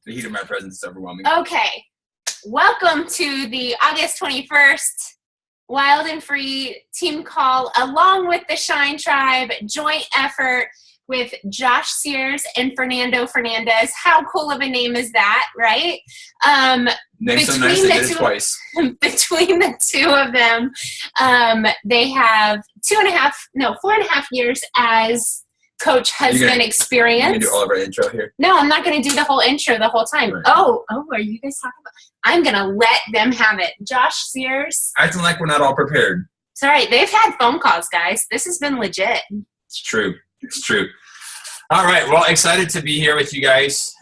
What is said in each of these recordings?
The heat of my presence is overwhelming. Okay. Welcome to the August 21st Wild and Free team call, along with the Shine Tribe joint effort with Josh Sears and Fernando Fernandez. How cool of a name is that, right? Name's so nice, they did it twice. Between the two of them, they have 4.5 years as coach husband experience. You can do all of our intro here. No, I'm not going to do the whole intro the whole time. Right. Oh, are you guys talking about? I'm going to let them have it. Josh Sears. Acting like we're not all prepared. It's all right. They've had phone calls, guys. This has been legit. It's true. It's true. All right. Well, excited to be here with you guys.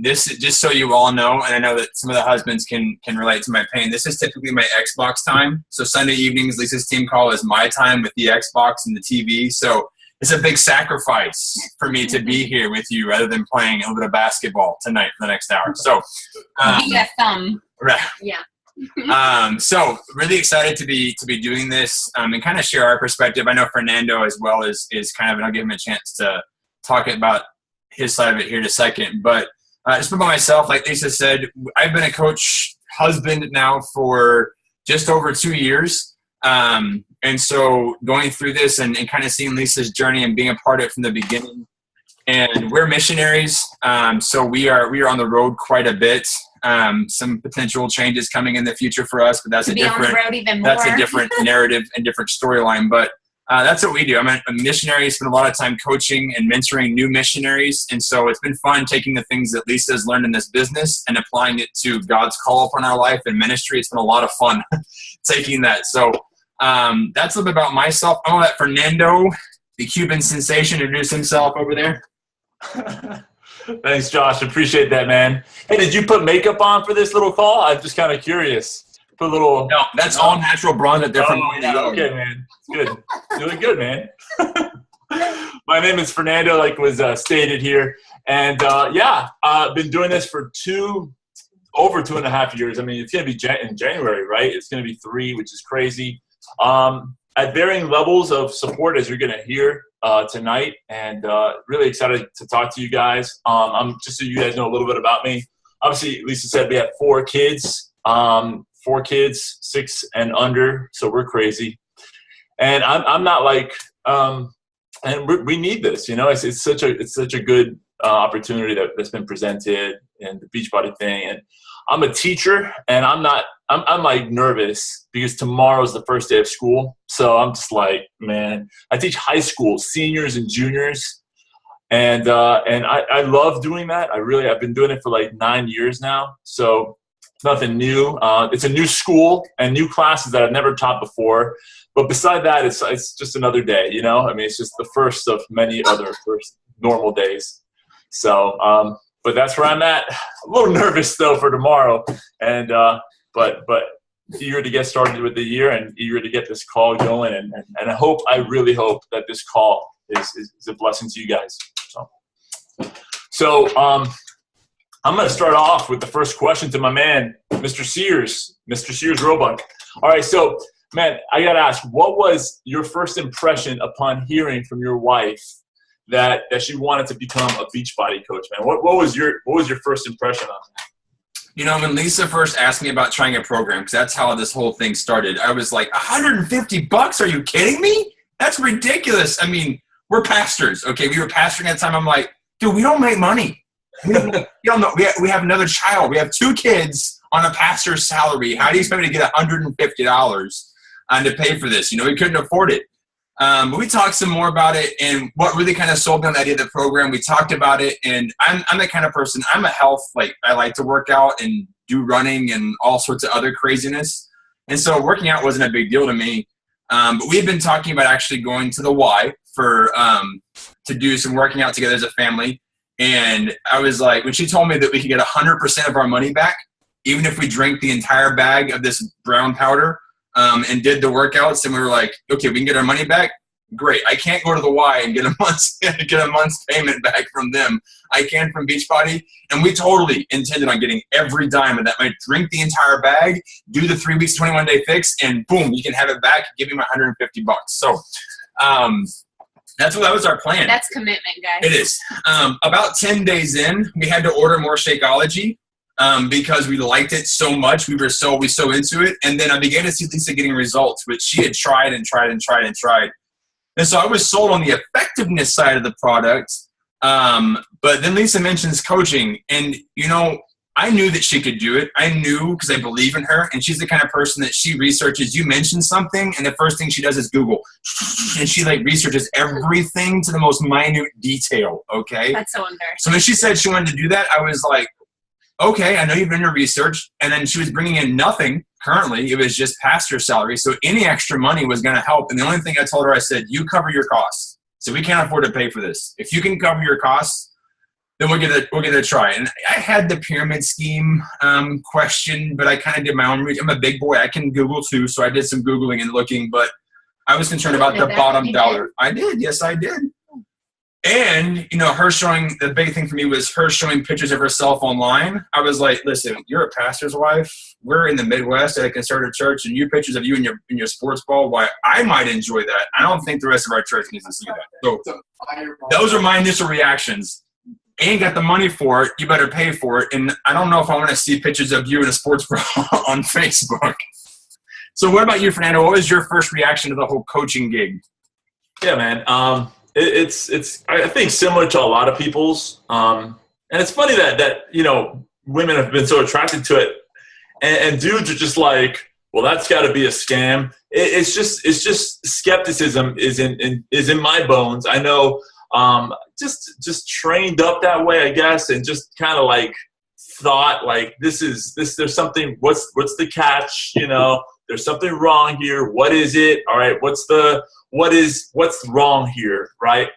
This, just so you all know, and I know that some of the husbands can relate to my pain, this is typically my Xbox time. So Sunday evenings, Lisa's team call is my time with the Xbox and the TV. So it's a big sacrifice for me to be here with you rather than playing a little bit of basketball tonight for the next hour. So, via thumb. Right. Yeah. So really excited to be doing this and kind of share our perspective. I know Fernando as well is kind of, and I'll give him a chance to talk about his side of it here in a second. But just about myself, like Lisa said, I've been a coach husband now for just over 2 years. And so going through this and kind of seeing Lisa's journey and being a part of it from the beginning, and we're missionaries. So we are on the road quite a bit. Some potential changes coming in the future for us, but that's a different narrative and different storyline. But that's what we do. I'm a missionary, spend a lot of time coaching and mentoring new missionaries. And so it's been fun taking the things that Lisa has learned in this business and applying it to God's call upon our life and ministry. It's been a lot of fun taking that. So that's a little bit about myself. I'm going to let Fernando, the Cuban sensation, introduce himself over there. Thanks, Josh. Appreciate that, man. Hey, did you put makeup on for this little call? I'm just kind of curious. Put a little. No, that's all natural bronze that they're from. Okay, man. Good. Doing good, man. My name is Fernando, like was stated here. And, I've been doing this for over 2.5 years. I mean, it's going to be in January, right? It's going to be 3, which is crazy. At varying levels of support, as you're going to hear tonight, and really excited to talk to you guys. I'm just so you guys know a little bit about me. Obviously, Lisa said we have 4 kids, 4 kids, 6 and under, so we're crazy. And I'm not like, and we need this, you know. It's such a good opportunity that's been presented in the Beachbody thing. And I'm a teacher, and I'm like nervous because tomorrow's the first day of school. So I'm just like, man, I teach high school seniors and juniors, and I love doing that. I've been doing it for like 9 years now. So it's nothing new. It's a new school and new classes that I've never taught before. But beside that, it's just another day, you know. I mean, it's just the first of many other first normal days. So, but that's where I'm at. A little nervous though for tomorrow, and but eager to get started with the year and eager to get this call going, and I really hope that this call is a blessing to you guys. So I'm going to start off with the first question to my man, Mr. Sears Roebuck. All right, so man, I got to ask, what was your first impression upon hearing from your wife that she wanted to become a Beachbody coach, man? What was your first impression on that? You know, when Lisa first asked me about trying a program, because that's how this whole thing started, I was like, $150? Are you kidding me? That's ridiculous. I mean, we're pastors, okay? We were pastoring at the time. I'm like, dude, we don't make money. We have another child. We have 2 kids on a pastor's salary. How do you expect me to get $150 to pay for this? You know, we couldn't afford it. But we talked some more about it, and what really kind of sold me on the idea of the program, we talked about it, and I'm the kind of person, I'm a health, like I like to work out and do running and all sorts of other craziness. And so working out wasn't a big deal to me. But we had been talking about actually going to the Y to do some working out together as a family. And I was like, when she told me that we could get 100% of our money back, even if we drank the entire bag of this brown powder, and did the workouts, and we were like, okay, we can get our money back. Great. I can't go to the Y and get a month's payment back from them. I can from Beachbody. And we totally intended on getting every dime of that money. Drink the entire bag, do the 3 weeks, 21-day fix, and boom, you can have it back. Give me my $150. So That was our plan. That's commitment, guys. It is. About 10 days in, we had to order more Shakeology because we liked it so much. We were so into it. And then I began to see Lisa getting results, which she had tried and tried and tried and tried. And so I was sold on the effectiveness side of the product. But then Lisa mentions coaching. And, you know, I knew that she could do it. I knew because I believe in her. And she's the kind of person that she researches. You mention something, and the first thing she does is Google. And she, like, researches everything to the most minute detail, okay? That's so embarrassing. So when she said she wanted to do that, I was like, okay, I know you've done your research. And then she was bringing in nothing. Currently, it was just pastor salary. So any extra money was going to help. And the only thing I told her, I said, you cover your costs. So we can't afford to pay for this. If you can cover your costs, then we're gonna try. And I had the pyramid scheme question, but I kind of did my own research. I'm a big boy. I can Google too, so I did some Googling and looking. But I was concerned about the bottom dollar. I did. Yes, I did. And, you know, the big thing for me was her showing pictures of herself online. I was like, listen, you're a pastor's wife. We're in the Midwest at a conservative church, and you pictures of you in your sports ball. Why I might enjoy that. I don't think the rest of our church needs to see that. So those are my initial reactions. Ain't got the money for it, you better pay for it. And I don't know if I want to see pictures of you in a sports bra on Facebook. So what about you, Fernando? What was your first reaction to the whole coaching gig? Yeah, man. It's I think similar to a lot of people's. And it's funny that you know, women have been so attracted to it, and dudes are just like, well, that's got to be a scam. It's just skepticism is in my bones. I know. Just trained up that way, I guess, and just kind of like thought like there's something, what's the catch, you know, there's something wrong here. What is it? All right. What's wrong here? Right.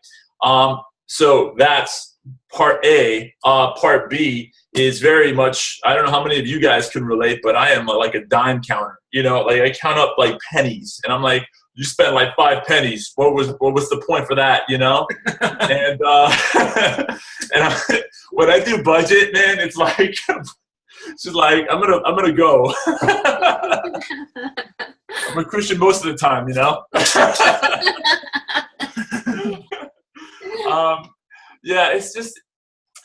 So that's part A. Part B is very much, I don't know how many of you guys can relate, but I am like a dime counter, you know, like I count up like pennies and I'm like, you spent like 5 pennies. What was the point for that, you know? And when I do budget, man, it's like she's like, I'm gonna go. I'm a Christian most of the time, you know. Yeah, it's just.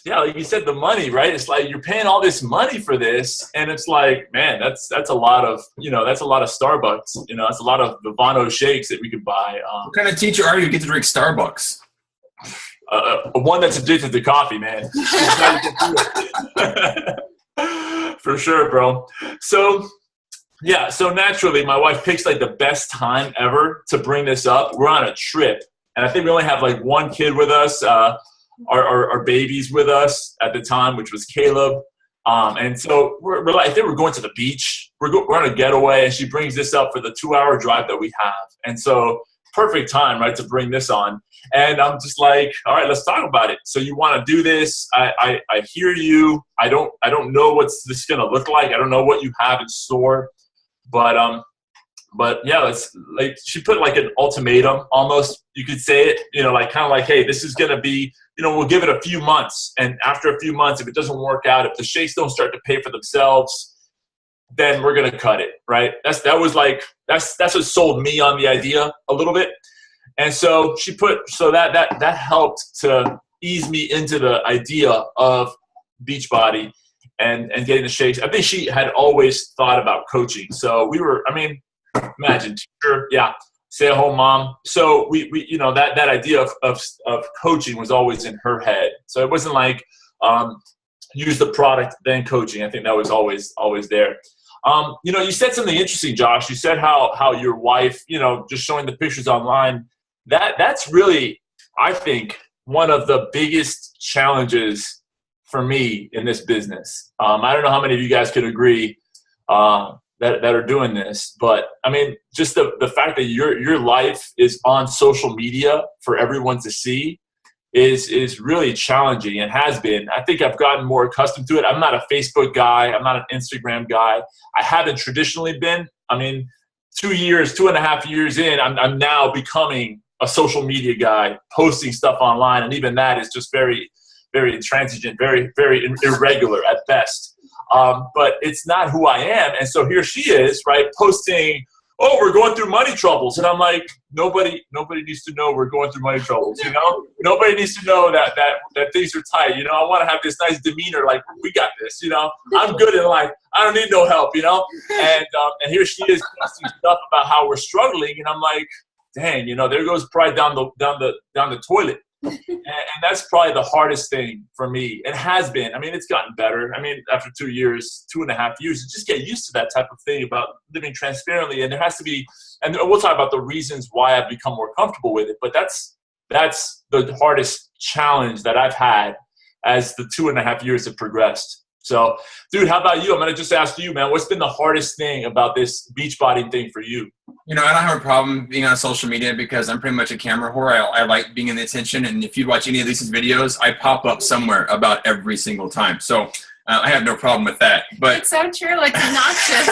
Yeah, like you said, the money, right? It's like you're paying all this money for this, and it's like, man, that's a lot of, you know, that's a lot of Starbucks. You know, that's a lot of the Vano shakes that we could buy. What kind of teacher are you to get to drink Starbucks? One that's addicted to coffee, man. For sure, bro. So, yeah, so naturally, my wife picks like the best time ever to bring this up. We're on a trip, and I think we only have like one kid with us. Our babies with us at the time, which was Caleb. And so we're like, I think we're going to the beach. We're on a getaway, and she brings this up for the 2-hour drive that we have. And so perfect time, right, to bring this on. And I'm just like, all right, let's talk about it. So you want to do this. I hear you. I don't know what's this going to look like. I don't know what you have in store. But yeah, it's like she put like an ultimatum almost, you could say it, you know, like kind of like, hey, this is going to be, you know, we'll give it a few months. And after a few months, if it doesn't work out, if the shakes don't start to pay for themselves, then we're going to cut it. Right. That's what sold me on the idea a little bit. And so that helped to ease me into the idea of Beachbody and getting the shakes. I think she had always thought about coaching. So imagine teacher, yeah, stay-at-home mom. So we you know, that idea of coaching was always in her head. So it wasn't like use the product then coaching. I think that was always there. You know, you said something interesting, Josh. You said how your wife, you know, just showing the pictures online. That's really, I think, one of the biggest challenges for me in this business. I don't know how many of you guys could agree. That are doing this, but I mean, just the fact that your life is on social media for everyone to see is really challenging and has been. I think I've gotten more accustomed to it. I'm not a Facebook guy. I'm not an Instagram guy. I haven't traditionally been. I mean, 2.5 years in, I'm now becoming a social media guy, posting stuff online, and even that is just very, very intransigent, very, very irregular at best. But it's not who I am. And so here she is, right, posting oh, we're going through money troubles. And I'm like, nobody needs to know we're going through money troubles, you know? Nobody needs to know that things are tight, you know? I want to have this nice demeanor, like, we got this, you know? I'm good in life. I don't need no help, you know? And here she is posting stuff about how we're struggling, and I'm like, dang, you know, there goes pride down the toilet. And that's probably the hardest thing for me. It has been. I mean, it's gotten better. I mean, after 2 years, 2.5 years, you just get used to that type of thing about living transparently. And there has to be, and we'll talk about the reasons why I've become more comfortable with it. But that's the hardest challenge that I've had as the 2.5 years have progressed. So, dude, how about you? I'm going to just ask you, man, what's been the hardest thing about this Beachbody thing for you? You know, I don't have a problem being on social media because I'm pretty much a camera whore. I like being in the attention. And if you watch any of Lisa's videos, I pop up somewhere about every single time. So I have no problem with that. But it's so true. It's obnoxious.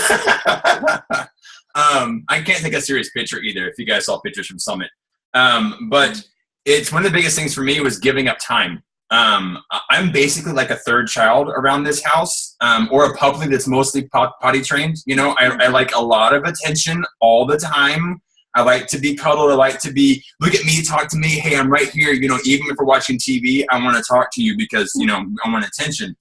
I can't take a serious picture either if you guys saw pictures from Summit. But it's one of the biggest things for me was giving up time. I'm basically like a third child around this house, or a puppy that's mostly potty trained. You know, I like a lot of attention all the time. I like to be cuddled. I like to be, look at me, talk to me. Hey, I'm right here. You know, even if we're watching TV, I want to talk to you because, you know, I want attention.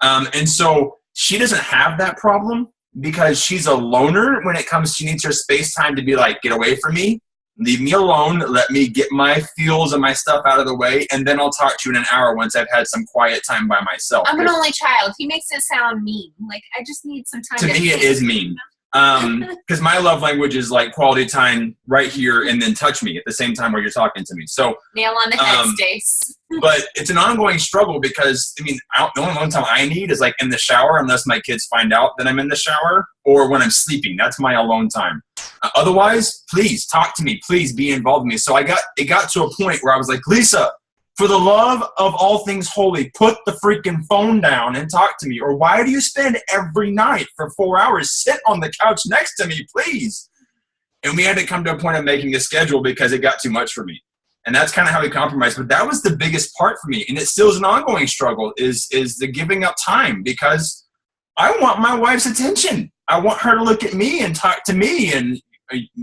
And so she doesn't have that problem because she's a loner when it comes, she needs her space time to be like, get away from me. Leave me alone. Let me get my feels and my stuff out of the way, and then I'll talk to you in an hour once I've had some quiet time by myself. I'm an only child. He makes it sound mean. Like, I just need some time. To me, it is mean. Because my love language is like quality time right here and then touch me at the same time where you're talking to me. So nail on the head, Stace. But it's an ongoing struggle because, I mean, the only time I need is like in the shower, unless my kids find out that I'm in the shower, or when I'm sleeping. That's my alone time. Otherwise, please talk to me. Please be involved with me. So it got to a point where I was like, Lisa, for the love of all things holy, put the freaking phone down and talk to me. Or why do you spend every night for 4 hours? Sit on the couch next to me, please. And we had to come to a point of making a schedule because it got too much for me. And that's kind of how we compromised. But that was the biggest part for me. And it still is an ongoing struggle is the giving up time, because I want my wife's attention. I want her to look at me and talk to me. And,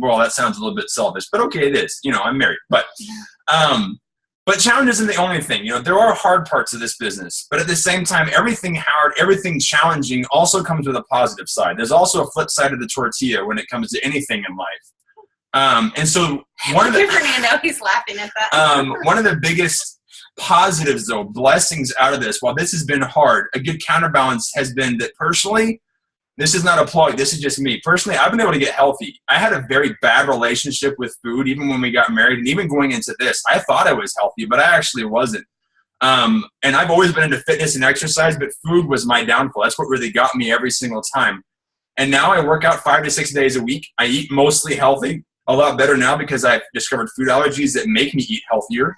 well, that sounds a little bit selfish, but okay, it is. You know, I'm married. But challenge isn't the only thing. You know, there are hard parts of this business, but at the same time, everything hard, everything challenging also comes with a positive side. There's also a flip side of the tortilla when it comes to anything in life. And so Fernando, he's laughing at that. One of the biggest positives, though, blessings out of this, while this has been hard, a good counterbalance has been that personally, this is not a plug. This is just me. Personally, I've been able to get healthy. I had a very bad relationship with food, even when we got married, and even going into this. I thought I was healthy, but I actually wasn't. And I've always been into fitness and exercise, but food was my downfall. That's what really got me every single time. And now I work out 5 to 6 days a week. I eat mostly healthy, a lot better now because I've discovered food allergies that make me eat healthier.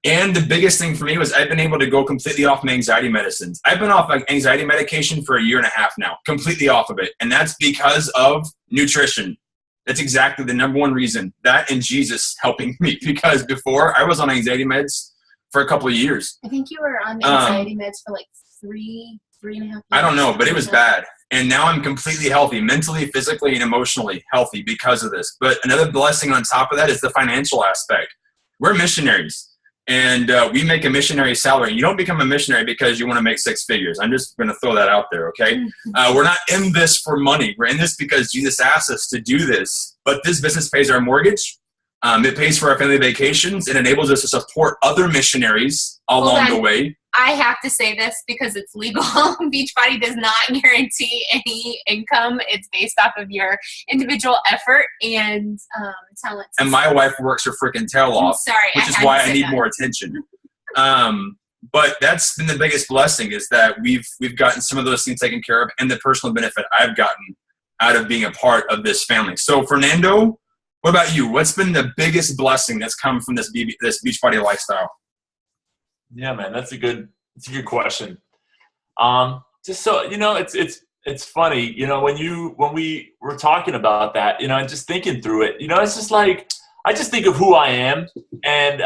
And the biggest thing for me was I've been able to go completely off my anxiety medicines. I've been off anxiety medication for 1.5 years now, completely off of it. And that's because of nutrition. That's exactly the number one reason. That and Jesus helping me, because before I was on anxiety meds for a couple of years. I think you were on anxiety meds for like 3.5 years. I don't know, but it was bad. And now I'm completely healthy, mentally, physically, and emotionally healthy because of this. But another blessing on top of that is the financial aspect. We're missionaries. And we make a missionary salary. You don't become a missionary because you want to make 6 figures. I'm just going to throw that out there, okay? We're not in this for money. We're in this because Jesus asked us to do this. But this business pays our mortgage. It pays for our family vacations. It enables us to support other missionaries along the way. I have to say this because it's legal. Beachbody does not guarantee any income. It's based off of your individual effort and talent. And my wife works her freaking tail off, which is why I need more attention. But that's been the biggest blessing, is that we've gotten some of those things taken care of, and the personal benefit I've gotten out of being a part of this family. So, Fernando, what about you? What's been the biggest blessing that's come from this Beachbody lifestyle? Yeah, man, that's a good question. Just so you know, it's funny, you know, when we were talking about that, you know, and just thinking through it, you know, it's just like I just think of who I am, and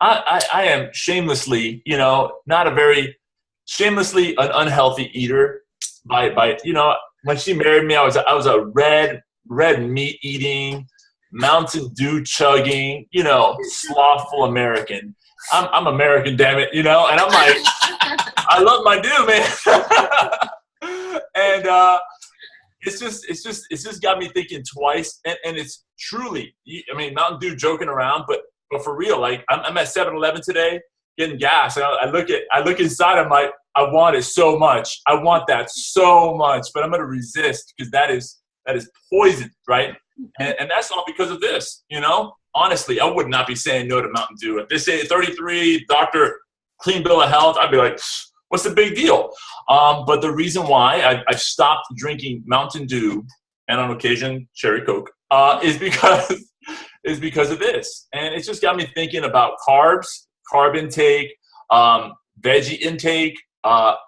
I am shamelessly, you know, not a very shamelessly an unhealthy eater by you know, when she married me, I was a red meat eating, Mountain Dew chugging, slothful American. I'm American, damn it, and I'm like, I love my dew, man. And it's just got me thinking twice, and it's truly, Mountain Dew joking around, but for real, like I'm at 7-Eleven today getting gas, and I look inside, I'm like, I want it so much, I want that so much, but I'm gonna resist because that is poison, right? And that's all because of this, Honestly, I would not be saying no to Mountain Dew. If they say 33, doctor, clean bill of health, I'd be like, what's the big deal? But the reason why I've stopped drinking Mountain Dew and on occasion Cherry Coke is because of this. And it's just got me thinking about carbs, carb intake, veggie intake,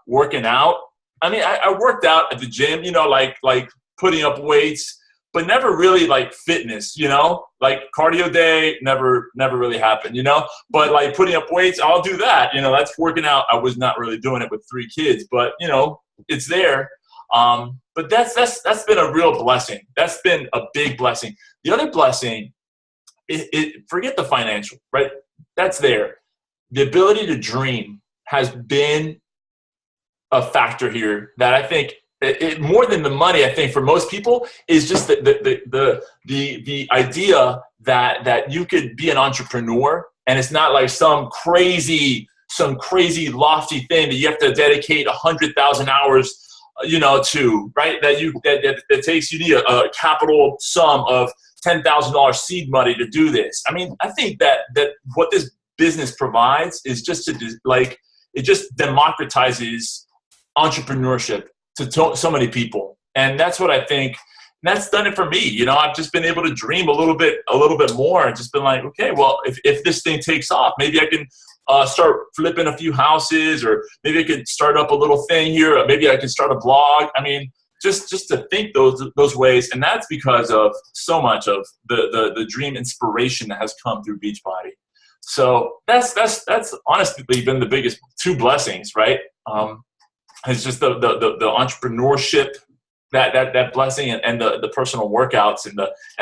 working out. I worked out at the gym, like putting up weights, but never really like fitness, like cardio day never really happened, but like putting up weights, I'll do that. That's working out. I was not really doing it with 3 kids, but it's there. But that's been a real blessing. That's been a big blessing. The other blessing, forget the financial, right? That's there. The ability to dream has been a factor here that I think it more than the money, I think for most people is just the idea that you could be an entrepreneur, and it's not like some crazy lofty thing that you have to dedicate 100,000 hours, to, right? That takes, you need a capital sum of $10,000 seed money to do this. I think that what this business provides is just it just democratizes entrepreneurship to so many people, and that's what I think. And that's done it for me. I've just been able to dream a little bit more, and just been like, okay, well, if this thing takes off, maybe I can start flipping a few houses, or maybe I could start up a little thing here, or maybe I can start a blog. Just to think those ways, and that's because of so much of the dream inspiration that has come through Beachbody. So that's honestly been the biggest 2 blessings, right? It's just the entrepreneurship, that blessing, and the personal workouts and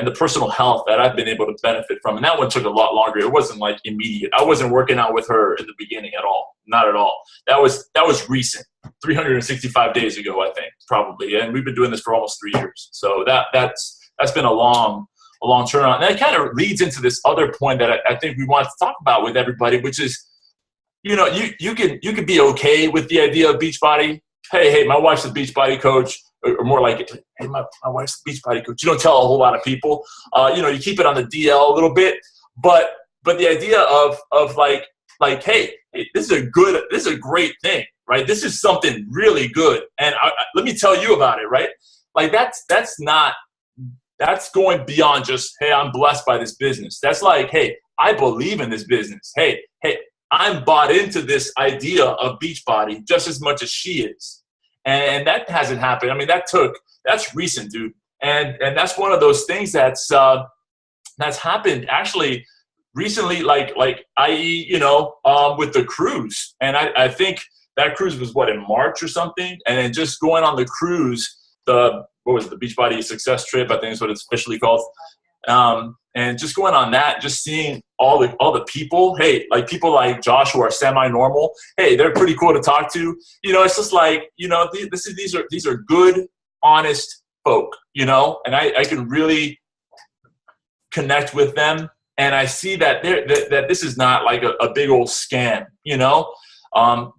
the personal health that I've been able to benefit from. And that one took a lot longer. It wasn't like immediate. I wasn't working out with her in the beginning at all. Not at all. That was recent. 365 days ago, I think, probably. And we've been doing this for almost 3 years. So that's been a long turnaround. And that kind of leads into this other point that I think we want to talk about with everybody, which is, you can be okay with the idea of Beachbody. Hey, my wife's a Beachbody coach, or more like, hey, my wife's a Beachbody coach. You don't tell a whole lot of people. You keep it on the DL a little bit, but the idea of like, hey, this is a great thing, right? This is something really good, and let me tell you about it, right? Like that's going beyond just, hey, I'm blessed by this business. That's like, hey, I believe in this business. Hey, I'm bought into this idea of Beachbody just as much as she is. And that hasn't happened. That's recent, dude. And that's one of those things that's happened actually recently, like i.e., with the cruise. And I think that cruise was in March or something. And then just going on the cruise, what was it, the Beachbody Success Trip, I think is what it's officially called. And just going on that, just seeing all the people, hey, like people like Josh who are semi-normal, hey, they're pretty cool to talk to. It's just like, these are good, honest folk, and I can really connect with them. And I see that that this is not like a big old scam,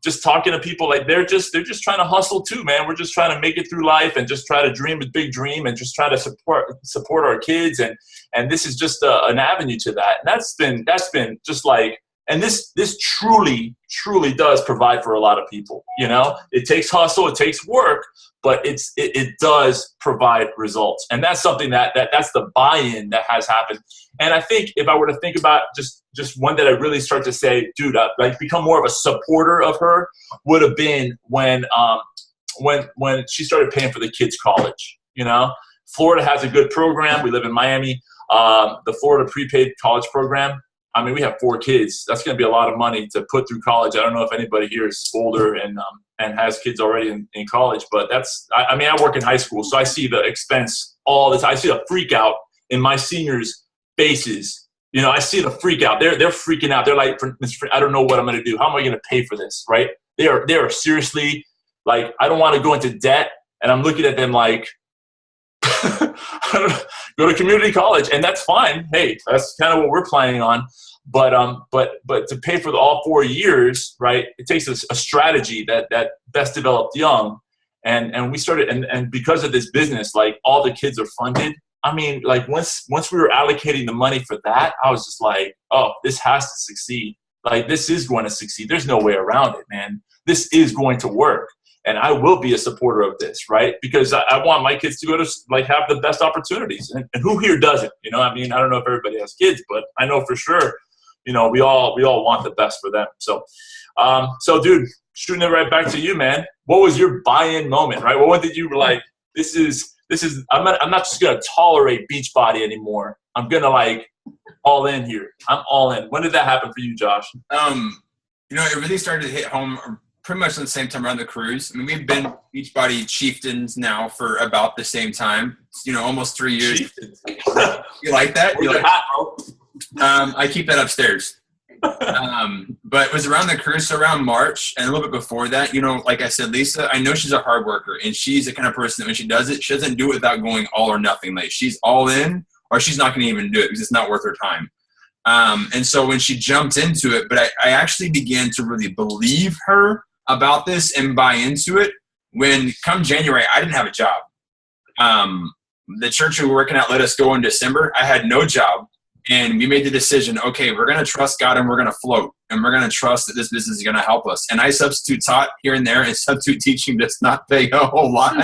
just talking to people, like they're just trying to hustle too, man. We're just trying to make it through life and just try to dream a big dream and just try to support our kids. And this is just an avenue to that. And that's been just like, and this truly does provide for a lot of people. It takes hustle, it takes work, but it does provide results. And that's something that's the buy-in that has happened. And I think if I were to think about just one that I really start to say, dude, like become more of a supporter of her, would have been when she started paying for the kids' college. Florida has a good program. We live in Miami. The Florida prepaid college program. We have 4 kids. That's going to be a lot of money to put through college. I don't know if anybody here is older and and has kids already in college. But I mean, I work in high school, so I see the expense all the time. I see the freak out in my seniors' faces. You know, I see the freak out. They're freaking out. They're like, I don't know what I'm going to do. How am I going to pay for this, right? They are seriously like, I don't want to go into debt. And I'm looking at them like, go to community college, and that's fine. Hey, that's kind of what we're planning on. But to pay for all 4 years, right? It takes a strategy that best developed young, and we started, and because of this business, like all the kids are funded. I mean, like once we were allocating the money for that, I was just like, oh, this has to succeed. Like this is going to succeed. There's no way around it, man. This is going to work. And I will be a supporter of this, right? Because I want my kids to go to like have the best opportunities. And who here doesn't? You know, I mean, I don't know if everybody has kids, but I know for sure, you know, we all want the best for them. So, dude, shooting it right back to you, man. What was your buy-in moment, right? What did you like? This is. I'm not just gonna tolerate Beachbody anymore. I'm gonna like all in here. I'm all in. When did that happen for you, Josh? You know, it really started to hit home pretty much at the same time around the cruise. I mean, we've been Beachbody chieftains now for about the same time. You know, almost 3 years. You like that? You like hat, bro? I keep that upstairs. But it was around the cruise, so around March, and a little bit before that. You know, like I said, Lisa, I know she's a hard worker, and she's the kind of person that when she does it, she doesn't do it without going all or nothing. Like she's all in, or she's not going to even do it because it's not worth her time. And so when she jumped into it, but I actually began to really believe her about this and buy into it when come January, I didn't have a job. The church we were working at let us go in December. I had no job, and we made the decision, okay, we're going to trust God and we're going to float, and we're going to trust that this business is going to help us. And I substitute taught here and there, and substitute teaching does not pay a whole lot,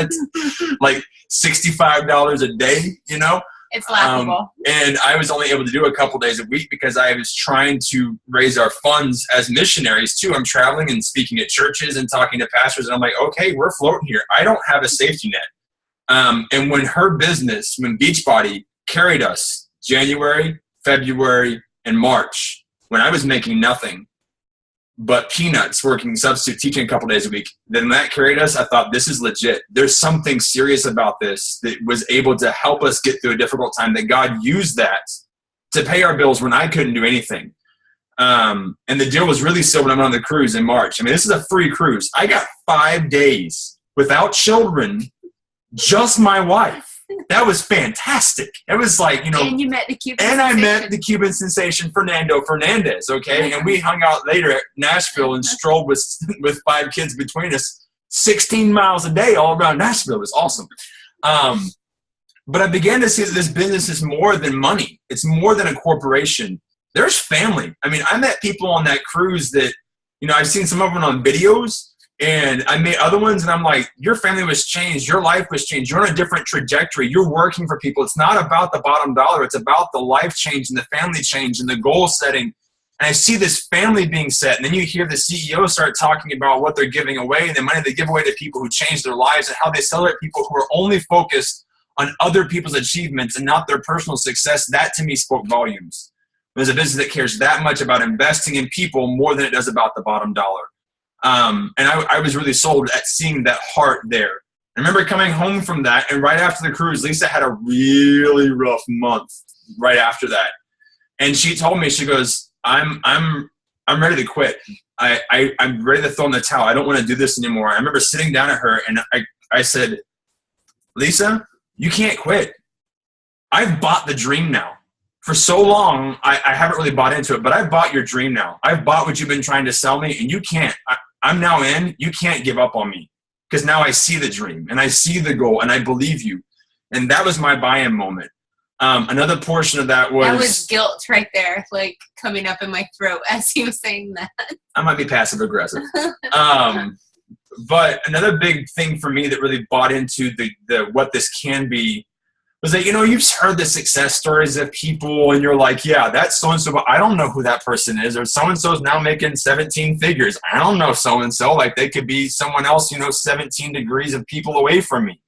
like $65 a day, you know? It's laughable. And I was only able to do a couple days a week because I was trying to raise our funds as missionaries too. I'm traveling and speaking at churches and talking to pastors, and I'm like, okay, we're floating here. I don't have a safety net. And when her business, when Beachbody carried us January, February, and March, when I was making nothing but peanuts working substitute teaching a couple days a week, then that carried us. I thought, this is legit. There's something serious about this that was able to help us get through a difficult time, that God used that to pay our bills when I couldn't do anything. And the deal was really sealed when I went on the cruise in March. I mean, this is a free cruise. I got 5 days without children, just my wife. That was fantastic. It was like, you know, and you met the Cuban and sensation. I met the Cuban sensation Fernando Fernandez. Okay, and we hung out later at Nashville and strolled with 5 kids between us, 16 miles a day all around Nashville. It was awesome. But I began to see that this business is more than money. It's more than a corporation. There's family. I mean, I met people on that cruise that, you know, I've seen some of them on videos. And I made other ones, and I'm like, your family was changed. Your life was changed. You're on a different trajectory. You're working for people. It's not about the bottom dollar. It's about the life change and the family change and the goal setting. And I see this family being set. And then you hear the CEO start talking about what they're giving away and the money they give away to people who change their lives, and how they celebrate people who are only focused on other people's achievements and not their personal success. That to me spoke volumes. There's a business that cares that much about investing in people more than it does about the bottom dollar. And I was really sold at seeing that heart there. I remember coming home from that, and right after the cruise, Lisa had a really rough month right after that. And she told me, she goes, I'm ready to quit. I'm ready to throw in the towel. I don't want to do this anymore. I remember sitting down at her, and I said, Lisa, you can't quit. I've bought the dream now. For so long, I haven't really bought into it, but I've bought your dream now. I've bought what you've been trying to sell me, and you can't. I'm now in. You can't give up on me, because now I see the dream, and I see the goal, and I believe you. And that was my buy-in moment. Another portion of that was... That was guilt right there, like coming up in my throat as he was saying that. I might be passive-aggressive. But another big thing for me that really bought into the what this can be was that, you know, you've heard the success stories of people, and you're like, yeah, that's so-and-so, but I don't know who that person is. Or so-and-so's now making 17 figures. I don't know so-and-so. Like, they could be someone else, you know, 17 degrees of people away from me.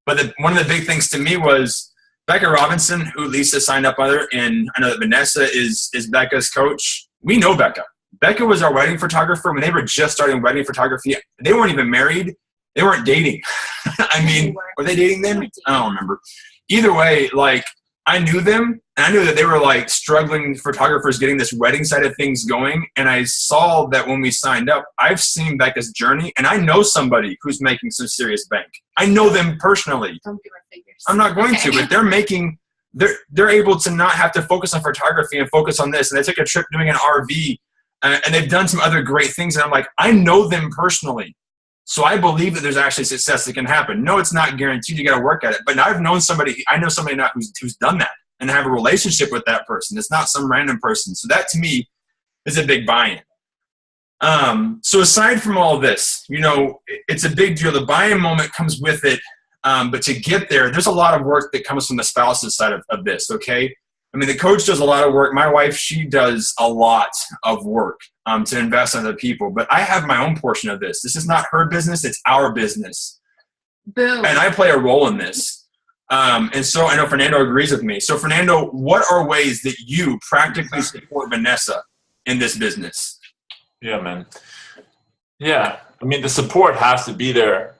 But one of the big things to me was Becca Robinson, who Lisa signed up under, and I know that Vanessa is Becca's coach. We know Becca. Becca was our wedding photographer when they were just starting wedding photography. They weren't even married. They weren't dating. I mean, were they dating then? I don't remember. Either way, like, I knew them, and I knew that they were like struggling photographers getting this wedding side of things going. And I saw that when we signed up, I've seen Becca's journey, and I know somebody who's making some serious bank. I know them personally. Don't give her figures. I'm not going to, but they're able to not have to focus on photography and focus on this. And they took a trip doing an RV, and they've done some other great things. And I'm like, I know them personally. So I believe that there's actually success that can happen. No, it's not guaranteed. You got to work at it. But now I know somebody now who's done that and have a relationship with that person. It's not some random person. So that to me is a big buy-in. So aside from all this, it's a big deal. The buy-in moment comes with it. But to get there, there's a lot of work that comes from the spouse's side of this, okay? I mean, the coach does a lot of work. My wife, she does a lot of work to invest in other people. But I have my own portion of this. This is not her business. It's our business. Boom. And I play a role in this. And so I know Fernando agrees with me. So, Fernando, what are ways that you practically support Vanessa in this business? Yeah, man. Yeah. I mean, the support has to be there.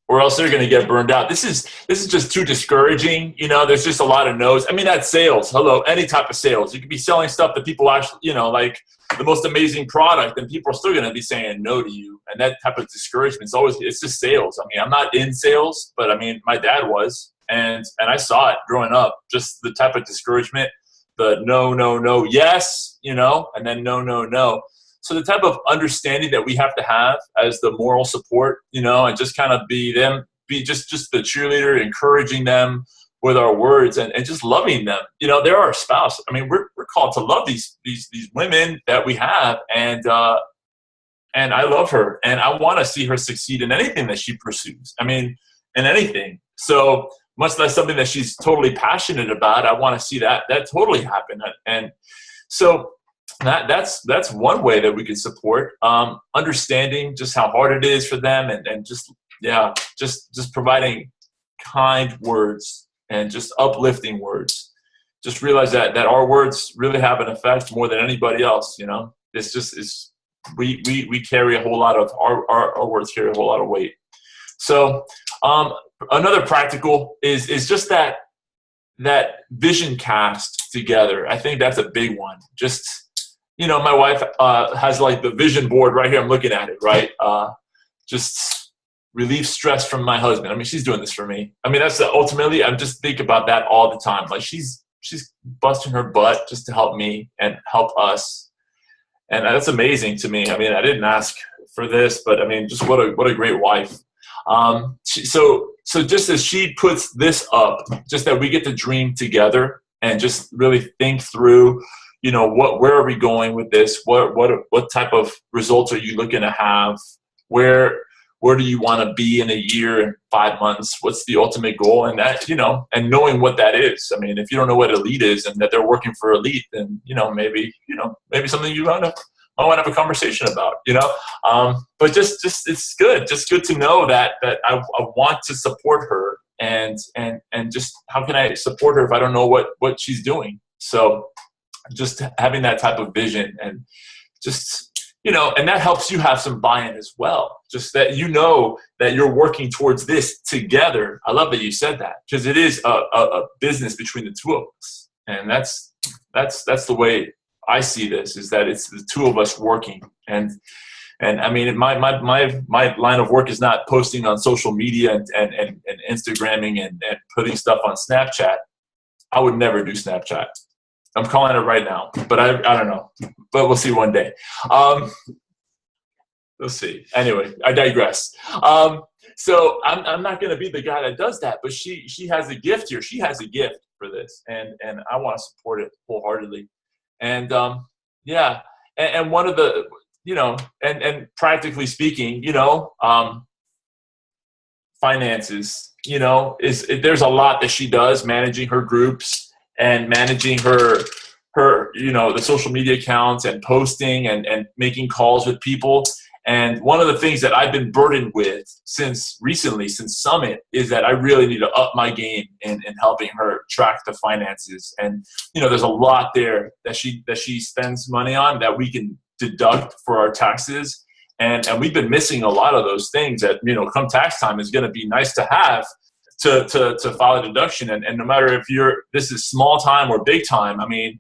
Or else they're going to get burned out. This is just too discouraging. There's just a lot of no's. I mean, that's sales. Hello, any type of sales. You could be selling stuff that people actually, like the most amazing product, and people are still going to be saying no to you. And that type of discouragement it's just sales. I mean, I'm not in sales, but I mean, my dad was, and I saw it growing up. Just the type of discouragement, the no, yes, and then no. So the type of understanding that we have to have as the moral support, and just kind of be just the cheerleader, encouraging them with our words and just loving them. They're our spouse. I mean, we're called to love these women that we have, and I love her, and I want to see her succeed in anything that she pursues. I mean, in anything. So much less something that she's totally passionate about. I want to see that totally happen, and so. That's one way that we can support, understanding just how hard it is for them, and just providing kind words and just uplifting words. Just realize that our words really have an effect more than anybody else. We carry a whole lot of our words carry a whole lot of weight. So another practical is just that vision cast together. I think that's a big one. Just my wife has like the vision board right here. I'm looking at it, right? Just relieve stress from my husband. I mean, she's doing this for me. I mean, that's ultimately, I'm just think about that all the time. Like she's busting her butt just to help me and help us. And that's amazing to me. I mean, I didn't ask for this, but I mean, just what a great wife. So just as she puts this up, just that we get to dream together and just really think through, where are we going with this? What type of results are you looking to have? Where do you want to be in a year and 5 months? What's the ultimate goal? And that, and knowing what that is. I mean, if you don't know what elite is and that they're working for elite, then, maybe something you might want to have a conversation about, but just it's good. Just good to know that I want to support her and just how can I support her if I don't know what she's doing? So just having that type of vision and just, and that helps you have some buy-in as well. Just that that you're working towards this together. I love that you said that because it is a business between the two of us. And that's the way I see this, is that it's the two of us working. And I mean, my line of work is not posting on social media and Instagramming and putting stuff on Snapchat. I would never do Snapchat. I'm calling it right now, but I don't know. But we'll see one day. We'll see. Anyway, I digress. So I'm not going to be the guy that does that, but she has a gift here. She has a gift for this, and I want to support it wholeheartedly. And and one of the and practically speaking, finances, there's a lot that she does, managing her groups and managing her the social media accounts and posting and making calls with people. And one of the things that I've been burdened with since Summit is that I really need to up my game in helping her track the finances. And, there's a lot there that she spends money on that we can deduct for our taxes. And we've been missing a lot of those things that, come tax time is going to be nice to have to file a deduction. And no matter if this is small time or big time, I mean,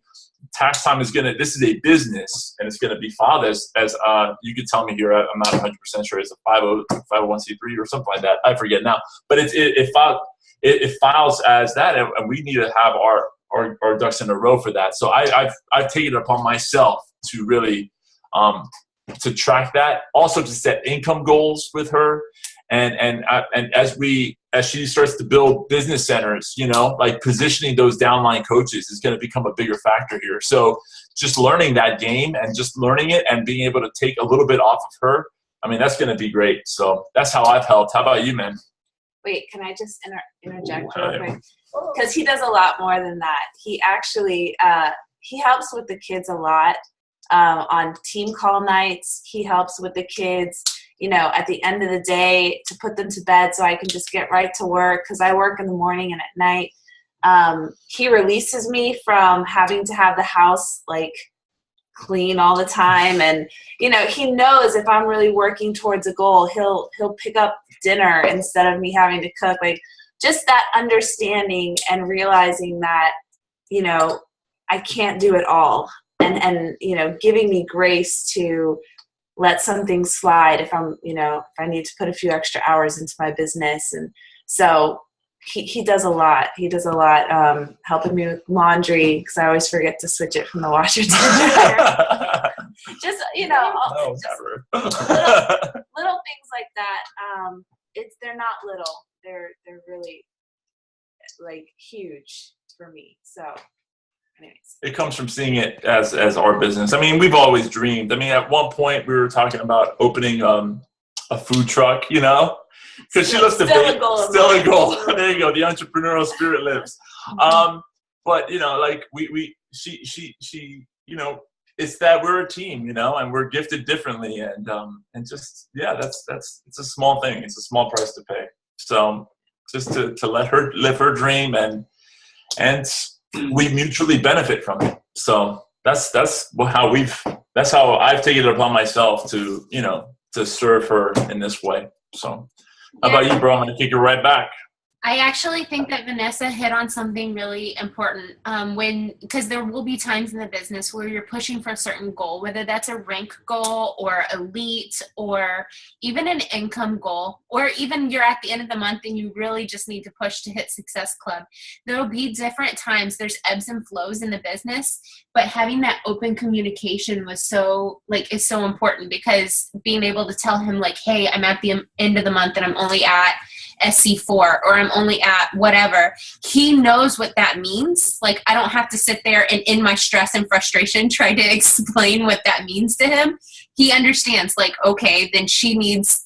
tax time this is a business, and it's going to be filed as you could tell me here, I'm not 100% sure, it's a 501c3 or something like that. I forget now. But it files as that, and we need to have our ducks in a row for that. So I've taken it upon myself to really to track that, also to set income goals with her, and as she starts to build business centers, like positioning those downline coaches is going to become a bigger factor here. So just learning that game and just learning it and being able to take a little bit off of her, I mean, that's going to be great. So that's how I've helped. How about you, man? Wait, can I just interject real quick? Because he does a lot more than that. He actually he helps with the kids a lot on team call nights. He helps with the kids, at the end of the day to put them to bed so I can just get right to work, because I work in the morning and at night. He releases me from having to have the house clean all the time, and he knows if I'm really working towards a goal, he'll pick up dinner instead of me having to cook. Just that understanding and realizing that I can't do it all, and giving me grace to let some things slide if I'm if I need to put a few extra hours into my business. And so he does a lot. He does a lot, helping me with laundry, because I always forget to switch it from the washer to the dryer. Just little things like that. They're not little. They're really huge for me. So anyways. It comes from seeing it as our business. I mean, we've always dreamed. I mean, at one point we were talking about opening a food truck, because she loves to bake. Still a goal. There you go. The entrepreneurial spirit lives. But she it's that we're a team, and we're gifted differently, and just it's a small thing. It's a small price to pay. So just to let her live her dream, and we mutually benefit from it. So that's how I've taken it upon myself to to serve her in this way. So how about you, bro? I'm gonna kick it right back. I actually think that Vanessa hit on something really important because there will be times in the business where you're pushing for a certain goal, whether that's a rank goal or elite or even an income goal, or even you're at the end of the month and you really just need to push to hit Success Club. There will be different times. There's ebbs and flows in the business, but having that open communication is so important, because being able to tell him hey, I'm at the end of the month and I'm only at SC4 or I'm only at whatever. He knows what that means. I don't have to sit there and in my stress and frustration try to explain what that means to him. He understands okay, then she needs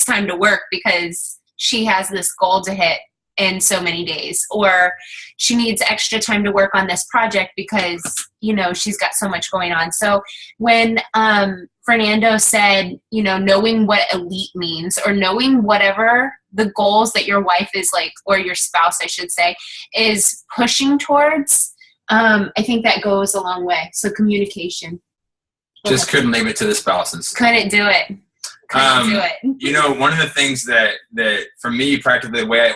time to work because she has this goal to hit in so many days, or she needs extra time to work on this project because she's got so much going on. So when Fernando said knowing what elite means, or knowing whatever the goals that your wife is or your spouse I should say is pushing towards, I think that goes a long way. So communication. Just couldn't leave it to the spouses. Couldn't do it. One of the things that for me, practically the way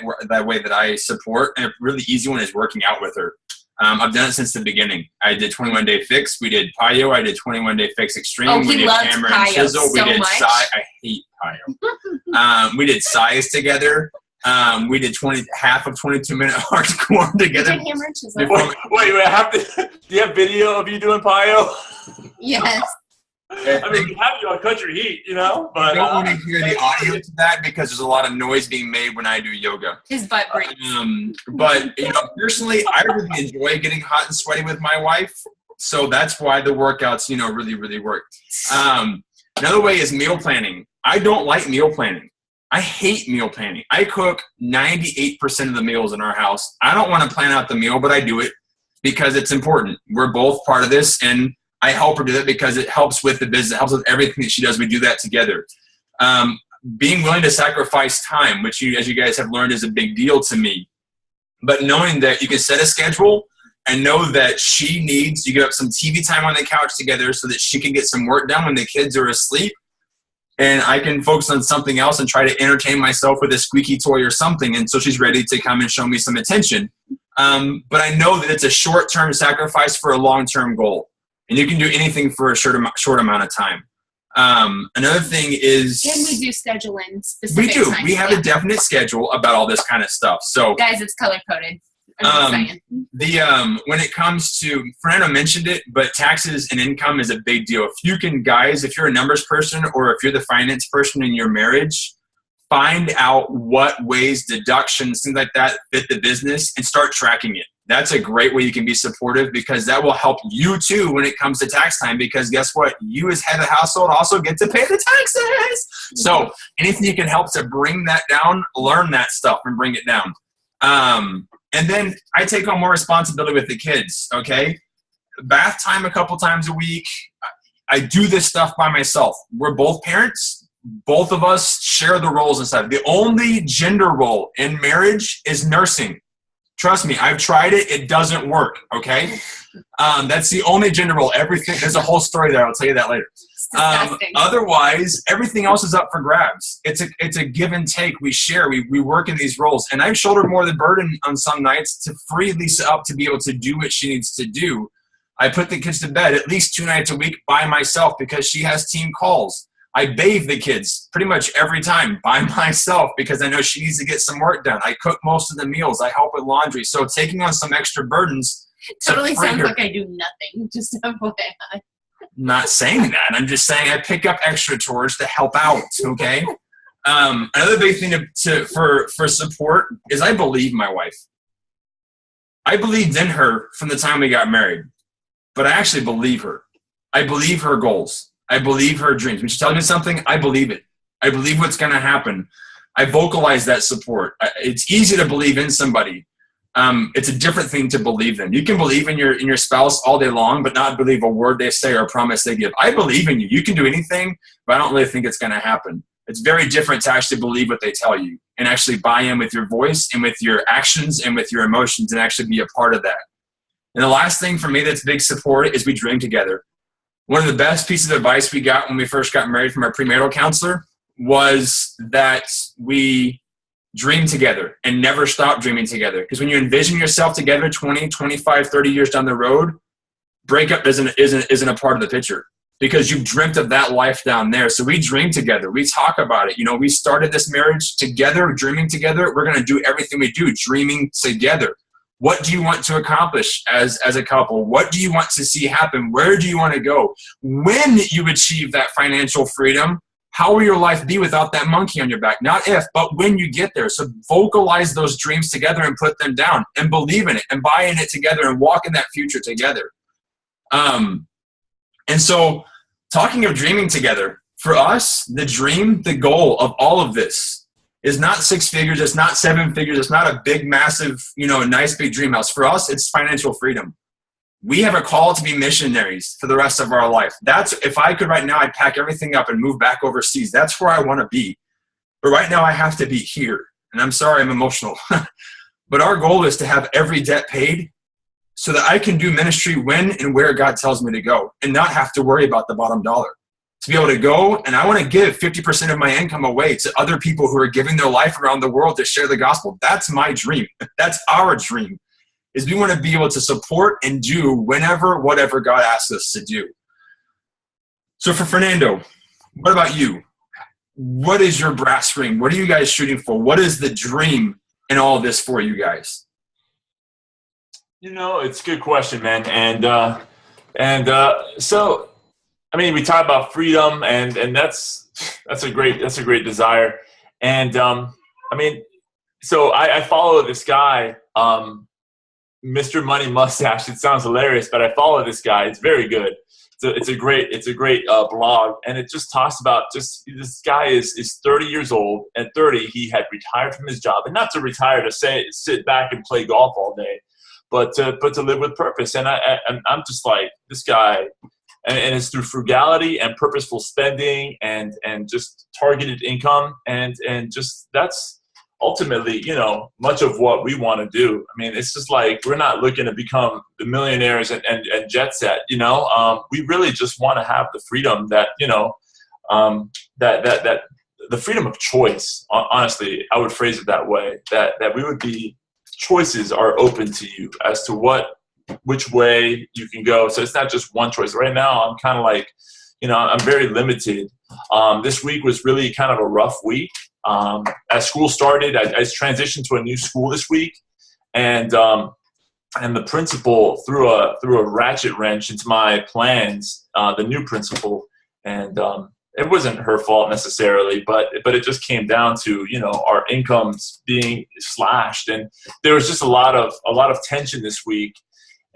that I support, and a really easy one, is working out with her. I've done it since the beginning. I did 21 Day Fix. We did PiYo. I did 21 Day Fix Extreme. We did Hammer and Chisel. We did Size. I hate PiYo. We did Size together. We did half of 22-minute hardcore together. We did Hammer and Chisel. Wait, do you have video of you doing PiYo? Yes. I mean, we have you on Country Heat, but I don't want to hear the audio to that because there's a lot of noise being made when I do yoga. His butt breaks. But personally, I really enjoy getting hot and sweaty with my wife, so that's why the workouts, really, really work. Another way is meal planning. I don't like meal planning. I hate meal planning. I cook 98% of the meals in our house. I don't want to plan out the meal, but I do it because it's important. We're both part of this, and I help her do that because it helps with the business. It helps with everything that she does. We do that together. Being willing to sacrifice time, which as you guys have learned is a big deal to me. But knowing that you can set a schedule I know that she needs to get up some TV time on the couch together so that she can get some work done when the kids are asleep. And I can focus on something else and try to entertain myself with a squeaky toy or something until she's ready to come and show me some attention. But I know that it's a short-term sacrifice for a long-term goal. And you can do anything for a short amount of time. Another thing is... And we do schedule in specific We do. times. We have a definite schedule about all this kind of stuff. So, guys, it's color-coded. I'm just saying. when it comes to, Fernando mentioned it, but taxes and income is a big deal. If you can, guys, if you're a numbers person or if you're the finance person in your marriage, find out what ways, deductions, things like that fit the business and start tracking it. That's a great way you can be supportive because that will help you too when it comes to tax time because guess what? You as head of the household also get to pay the taxes. So anything you can help to bring that down, learn that stuff and bring it down. And then I take on more responsibility with the kids, okay? Bath time a couple times a week. I do this stuff by myself. We're both parents. Both of us share the roles and stuff. The only gender role in marriage is nursing. Trust me, I've tried it. It doesn't work, okay? That's the only gender role. Everything, there's a whole story there. I'll tell you that later. Otherwise, everything else is up for grabs. It's a give and take. We share. We work in these roles. And I've shouldered more of the burden on some nights to free Lisa up to be able to do what she needs to do. I put the kids to bed at least 2 nights a week by myself because she has team calls. I bathe the kids pretty much every time by myself because I know she needs to get some work done. I cook most of the meals. I help with laundry. So taking on some extra burdens. Totally sounds like I do nothing. Just FYI. Not saying that. I'm just saying I pick up extra chores to help out, okay? Another big thing for support is I believe my wife. I believed in her from the time we got married, but I actually believe her. I believe her goals. I believe her dreams. When she tells me something, I believe it. I believe what's going to happen. I vocalize that support. It's easy to believe in somebody. It's a different thing to believe in. You can believe in your spouse all day long, but not believe a word they say or a promise they give. I believe in you. You can do anything, but I don't really think it's going to happen. It's very different to actually believe what they tell you and actually buy in with your voice and with your actions and with your emotions and actually be a part of that. And the last thing for me that's big support is we dream together. One of the best pieces of advice we got when we first got married from our premarital counselor was that we dream together and never stop dreaming together. Because when you envision yourself together 20, 25, 30 years down the road, breakup isn't a part of the picture because you've dreamt of that life down there. So we dream together. We talk about it. You know, we started this marriage together, dreaming together. We're going to do everything we do, dreaming together. What do you want to accomplish as a couple? What do you want to see happen? Where do you want to go? When you achieve that financial freedom, how will your life be without that monkey on your back? Not if, but when you get there. So vocalize those dreams together and put them down and believe in it and buy in it together and walk in that future together. And so talking of dreaming together, for us, the dream, the goal of all of this is not 6 figures. It's not 7 figures. It's not a big, massive, nice big dream house. For us, it's financial freedom. We have a call to be missionaries for the rest of our life. That's, if I could right now, I'd pack everything up and move back overseas. That's where I want to be. But right now I have to be here. And I'm sorry, I'm emotional. But our goal is to have every debt paid so that I can do ministry when and where God tells me to go and not have to worry about the bottom dollar. To be able to go, and I want to give 50% of my income away to other people who are giving their life around the world to share the gospel. That's my dream. That's our dream, is we want to be able to support and do whatever God asks us to do. So for Fernando, what about you? What is your brass ring? What are you guys shooting for? What is the dream in all of this for you guys? It's a good question, man. So, I mean, we talk about freedom, and that's a great desire. And I mean, so I follow this guy, Mr. Money Mustache. It sounds hilarious, but I follow this guy. It's very good. It's a great blog, and it just talks about this guy is 30 years old. At 30, he had retired from his job, and not to retire to sit back and play golf all day, but to live with purpose. And I'm just like, this guy. And it's through frugality and purposeful spending and just targeted income and just that's ultimately, you know, much of what we want to do, I mean, it's just like we're not looking to become the millionaires and jet set, you know. We really just want to have the freedom that, you know, that the freedom of choice. Honestly, I would phrase it that way, that we would be, choices are open to you as to which way you can go. So it's not just one choice. Right now, I'm kind of like, you know, I'm very limited. This week was really kind of a rough week. As school started, I transitioned to a new school this week, and the principal threw a ratchet wrench into my plans. The new principal, and it wasn't her fault necessarily, but it just came down to, you know, our incomes being slashed, and there was just a lot of tension this week,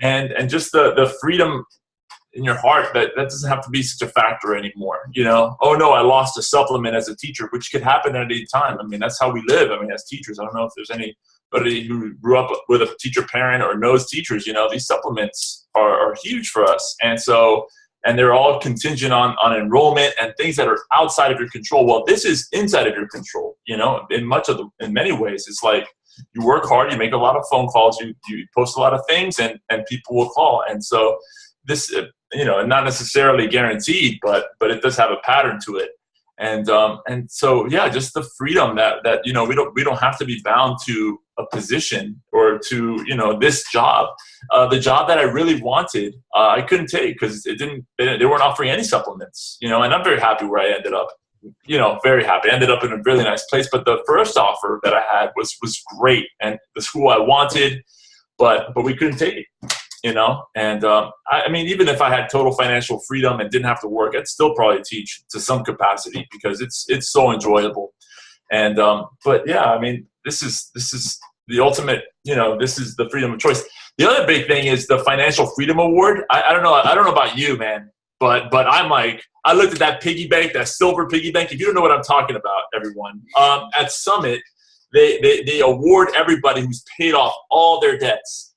and just the freedom in your heart that doesn't have to be such a factor anymore. You know, oh no, I lost a supplement as a teacher, which could happen at any time. I mean, that's how we live. I mean, as teachers, I don't know if there's anybody who grew up with a teacher parent or knows teachers. You know, these supplements are huge for us, and they're all contingent on enrollment and things that are outside of your control. Well, this is inside of your control. You know, in many ways, it's like you work hard, you make a lot of phone calls, you post a lot of things, and people will call, and so this, you know, not necessarily guaranteed, but it does have a pattern to it. And so, yeah, just the freedom that, you know, we don't have to be bound to a position or to, you know, this job. The job that I really wanted, I couldn't take because they weren't offering any supplements, you know, and I'm very happy where I ended up, you know, very happy. I ended up in a really nice place, but the first offer that I had was great, and the school I wanted, but we couldn't take it. You know, and I mean, even if I had total financial freedom and didn't have to work, I'd still probably teach to some capacity because it's so enjoyable. And but yeah, I mean, this is the ultimate. You know, this is the freedom of choice. The other big thing is the Financial Freedom Award. I don't know about you, man, but I'm like, I looked at that piggy bank, that silver piggy bank. If you don't know what I'm talking about, everyone, at Summit, they award everybody who's paid off all their debts.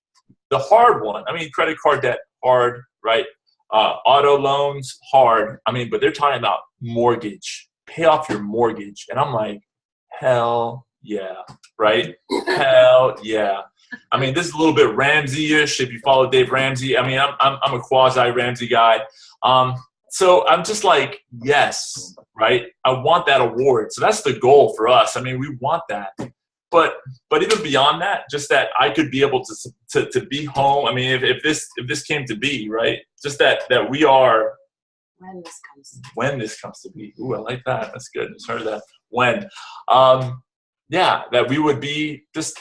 The hard one, I mean, credit card debt, hard, right? Auto loans, hard. I mean, but they're talking about mortgage. Pay off your mortgage. And I'm like, hell yeah, right? Hell yeah. I mean, this is a little bit Ramsey-ish if you follow Dave Ramsey. I mean, I'm a quasi-Ramsey guy. So I'm just like, yes, right? I want that award. So that's the goal for us. I mean, we want that. But even beyond that, just that I could be able to be home. I mean, if this came to be, right? Just that we are when this comes to be. Ooh, I like that. That's good. Just heard that. When, yeah, that we would be just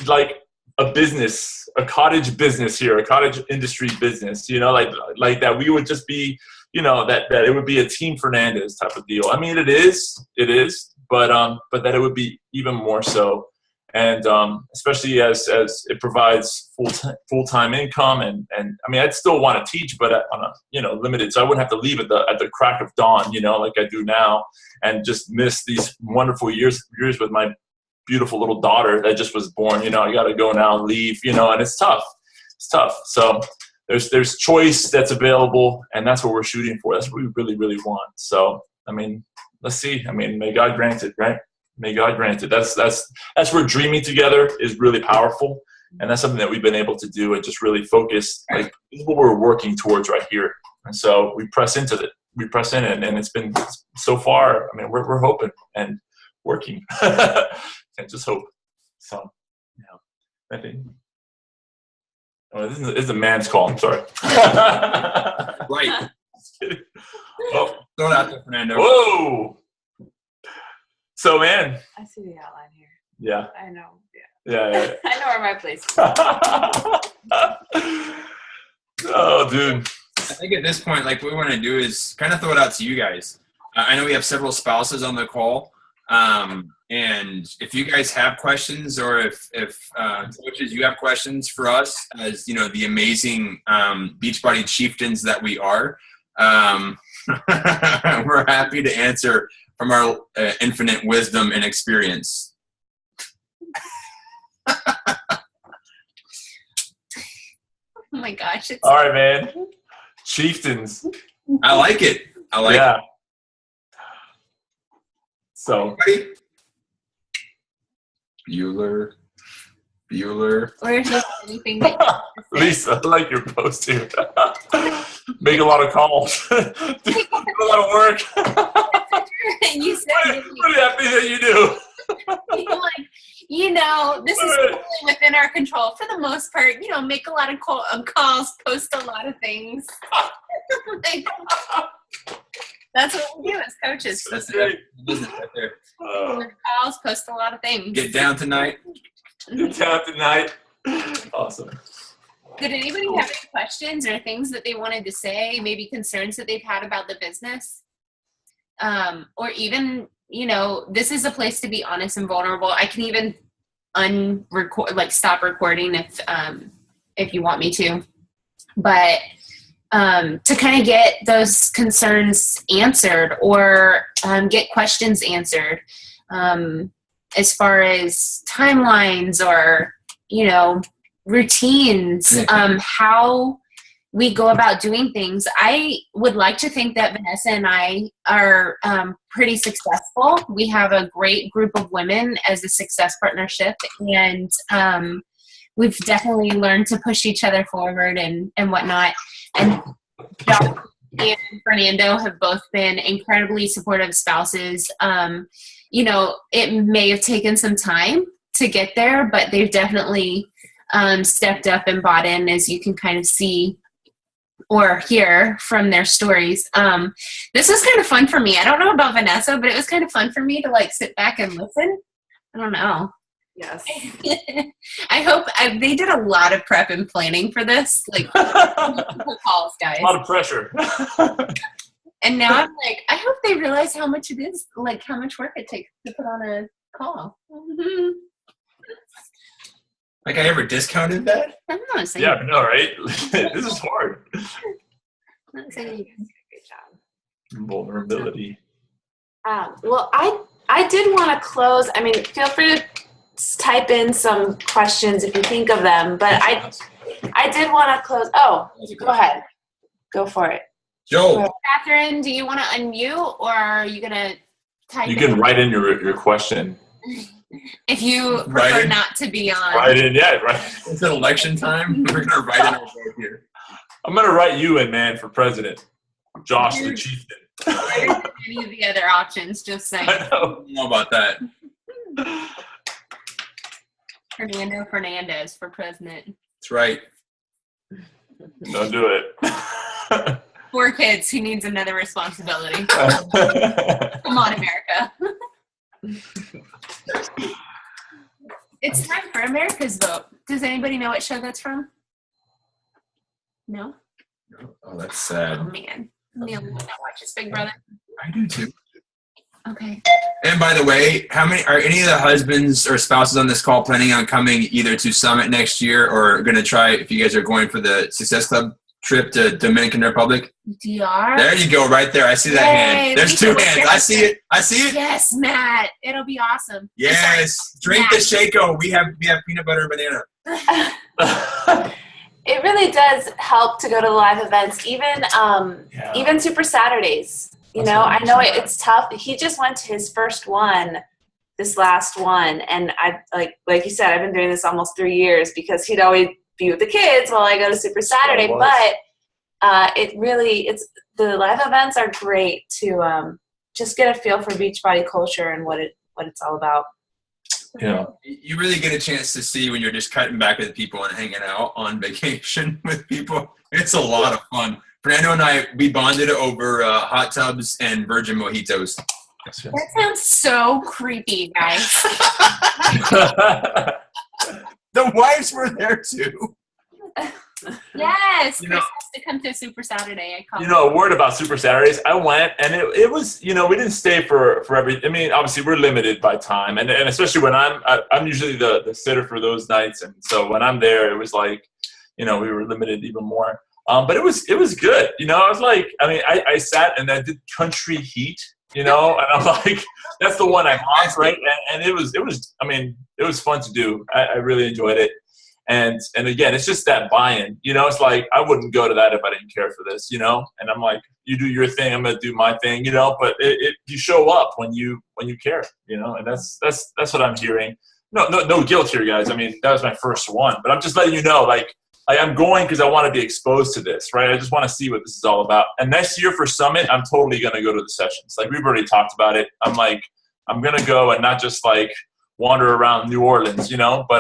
like a business, a cottage business here, a cottage industry business. You know, like that we would just be, you know, that it would be a Team Fernandez type of deal. I mean, it is. But that it would be even more so, and especially as it provides full-time income, and I mean, I'd still want to teach, but on a, you know, limited, so I wouldn't have to leave at the crack of dawn, you know, like I do now, and just miss these wonderful years with my beautiful little daughter that just was born. You know, I got to go now and leave, you know, and it's tough. So there's choice that's available, and that's what we're shooting for. That's what we really, really want. So I mean, let's see. I mean, may God grant it, right? May God grant it. That's where dreaming together is really powerful, and that's something that we've been able to do and just really focus. Like, this is what we're working towards right here, and so we press into it. We press in it, and it's been so far. I mean, we're hoping and working. Can't just hope. So, yeah, I think. Oh, this is a man's call. I'm sorry. Right. Just kidding. Oh, throw it out there, Fernando. Whoa. So, man. I see the outline here. Yeah. I know. Yeah. I know where my place is. Oh, dude. I think at this point, like, what we want to do is kind of throw it out to you guys. I know we have several spouses on the call. And if you guys have questions, or if coaches, you have questions for us as, you know, the amazing Beachbody chieftains that we are, we're happy to answer from our infinite wisdom and experience. Oh my gosh. All right, man. Chieftains. I like it. Yeah. So. Ready? Bueller. Or if there's anything that Lisa, I like your post here. Make a lot of calls. Do a lot of work. you said Pretty happy that you do. like, this is totally within our control for the most part. Make a lot of calls, post a lot of things. Like, that's what we do as coaches. That's the business right there. Calls, post a lot of things. Get down tonight. Awesome. Did anybody have any questions or things that they wanted to say, maybe concerns that they've had about the business? Or even, this is a place to be honest and vulnerable. I can even stop recording if you want me to. But to kind of get those concerns answered or get questions answered as far as timelines or, routines, how we go about doing things. I would like to think that Vanessa and I are pretty successful. We have a great group of women as a success partnership, and we've definitely learned to push each other forward and whatnot. And Josh and Fernando have both been incredibly supportive spouses. It may have taken some time to get there, but they've definitely stepped up and bought in, as you can kind of see or hear from their stories. This was kind of fun for me. I don't know about Vanessa, but it was kind of fun for me to sit back and listen. I don't know. Yes. I hope they did a lot of prep and planning for this, calls, guys. A lot of pressure. And now I'm I hope they realize how much it is, how much work it takes to put on a call. I ever discounted that? I'm not saying. Yeah, I know, right? This is hard. I'm not saying. Great job. Vulnerability. Well, I did want to close. I mean, feel free to type in some questions if you think of them, but I did want to close. Oh, go ahead. Go for it. Joe. Catherine, do you want to unmute, or are you going to type You can write in your question. if you prefer not to be on? Write in, yeah, right. It's an election time. We're going to write in our vote here. I'm going to write you in, man, for president. Josh the Chieftain. Better than any of the other options, just saying. I know. I don't know about that. Fernando Fernandez for president. That's right. Don't do it. 4 kids. Who needs another responsibility? Come on, America. It's time for America's Vote. Does anybody know what show that's from? No? Oh, that's sad. Oh, man. Neil watches Big Brother. I do too. Okay. And by the way, are any of the husbands or spouses on this call planning on coming either to Summit next year or going to try, if you guys are going for the Success Club trip to Dominican Republic? DR? There you go, right there. I see that hand. There's 2 hands. I see it. Yes, Matt. It'll be awesome. Yes. Drink the Shaco. We have peanut butter and banana. It really does help to go to live events, even Super Saturdays. I know it's tough. He just went to his first one, this last one, and I like you said, I've been doing this almost 3 years because he'd always be with the kids while I go to Super Saturday. But it's the live events are great to just get a feel for Beachbody culture and what it's all about. Yeah. You really get a chance to see when you're just cutting back with people and hanging out on vacation with people. It's a lot of fun. Fernando and I, we bonded over hot tubs and virgin mojitos. That sounds so creepy, guys. The wives were there too. Yes, Chris has to come to Super Saturday. A word about Super Saturdays. I went, and it was, we didn't stay for every. I mean, obviously we're limited by time, and especially when I'm usually the sitter for those nights, and so when I'm there, it was we were limited even more. But it was good. I was I sat and I did Country Heat. And I'm that's the one I watched, right? And it was fun to do. I really enjoyed it. And again, it's just that buy-in. It's like I wouldn't go to that if I didn't care for this. And I'm like, you do your thing, I'm gonna do my thing. But you show up when you care. And that's what I'm hearing. No guilt here, guys. I mean, that was my first one, but I'm just letting you know, like I'm going because I want to be exposed to this, right? I just want to see what this is all about. And next year for Summit, I'm totally going to go to the sessions. Like we've already talked about it. I'm like, I'm going to go and not just like wander around New Orleans, but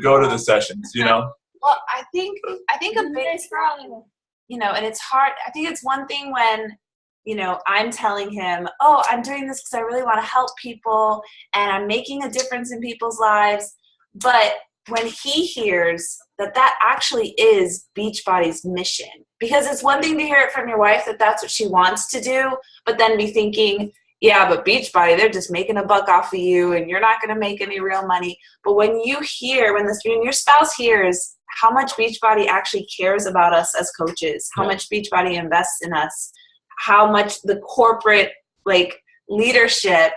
go to the sessions, Well, I think a big thing, and it's hard. I think it's one thing when, I'm telling him, oh, I'm doing this because I really want to help people and I'm making a difference in people's lives. But when he hears that actually is Beachbody's mission, because it's one thing to hear it from your wife that that's what she wants to do, but then be thinking, yeah, but Beachbody, they're just making a buck off of you and you're not going to make any real money. But when your spouse hears how much Beachbody actually cares about us as coaches, how much Beachbody invests in us, how much the corporate leadership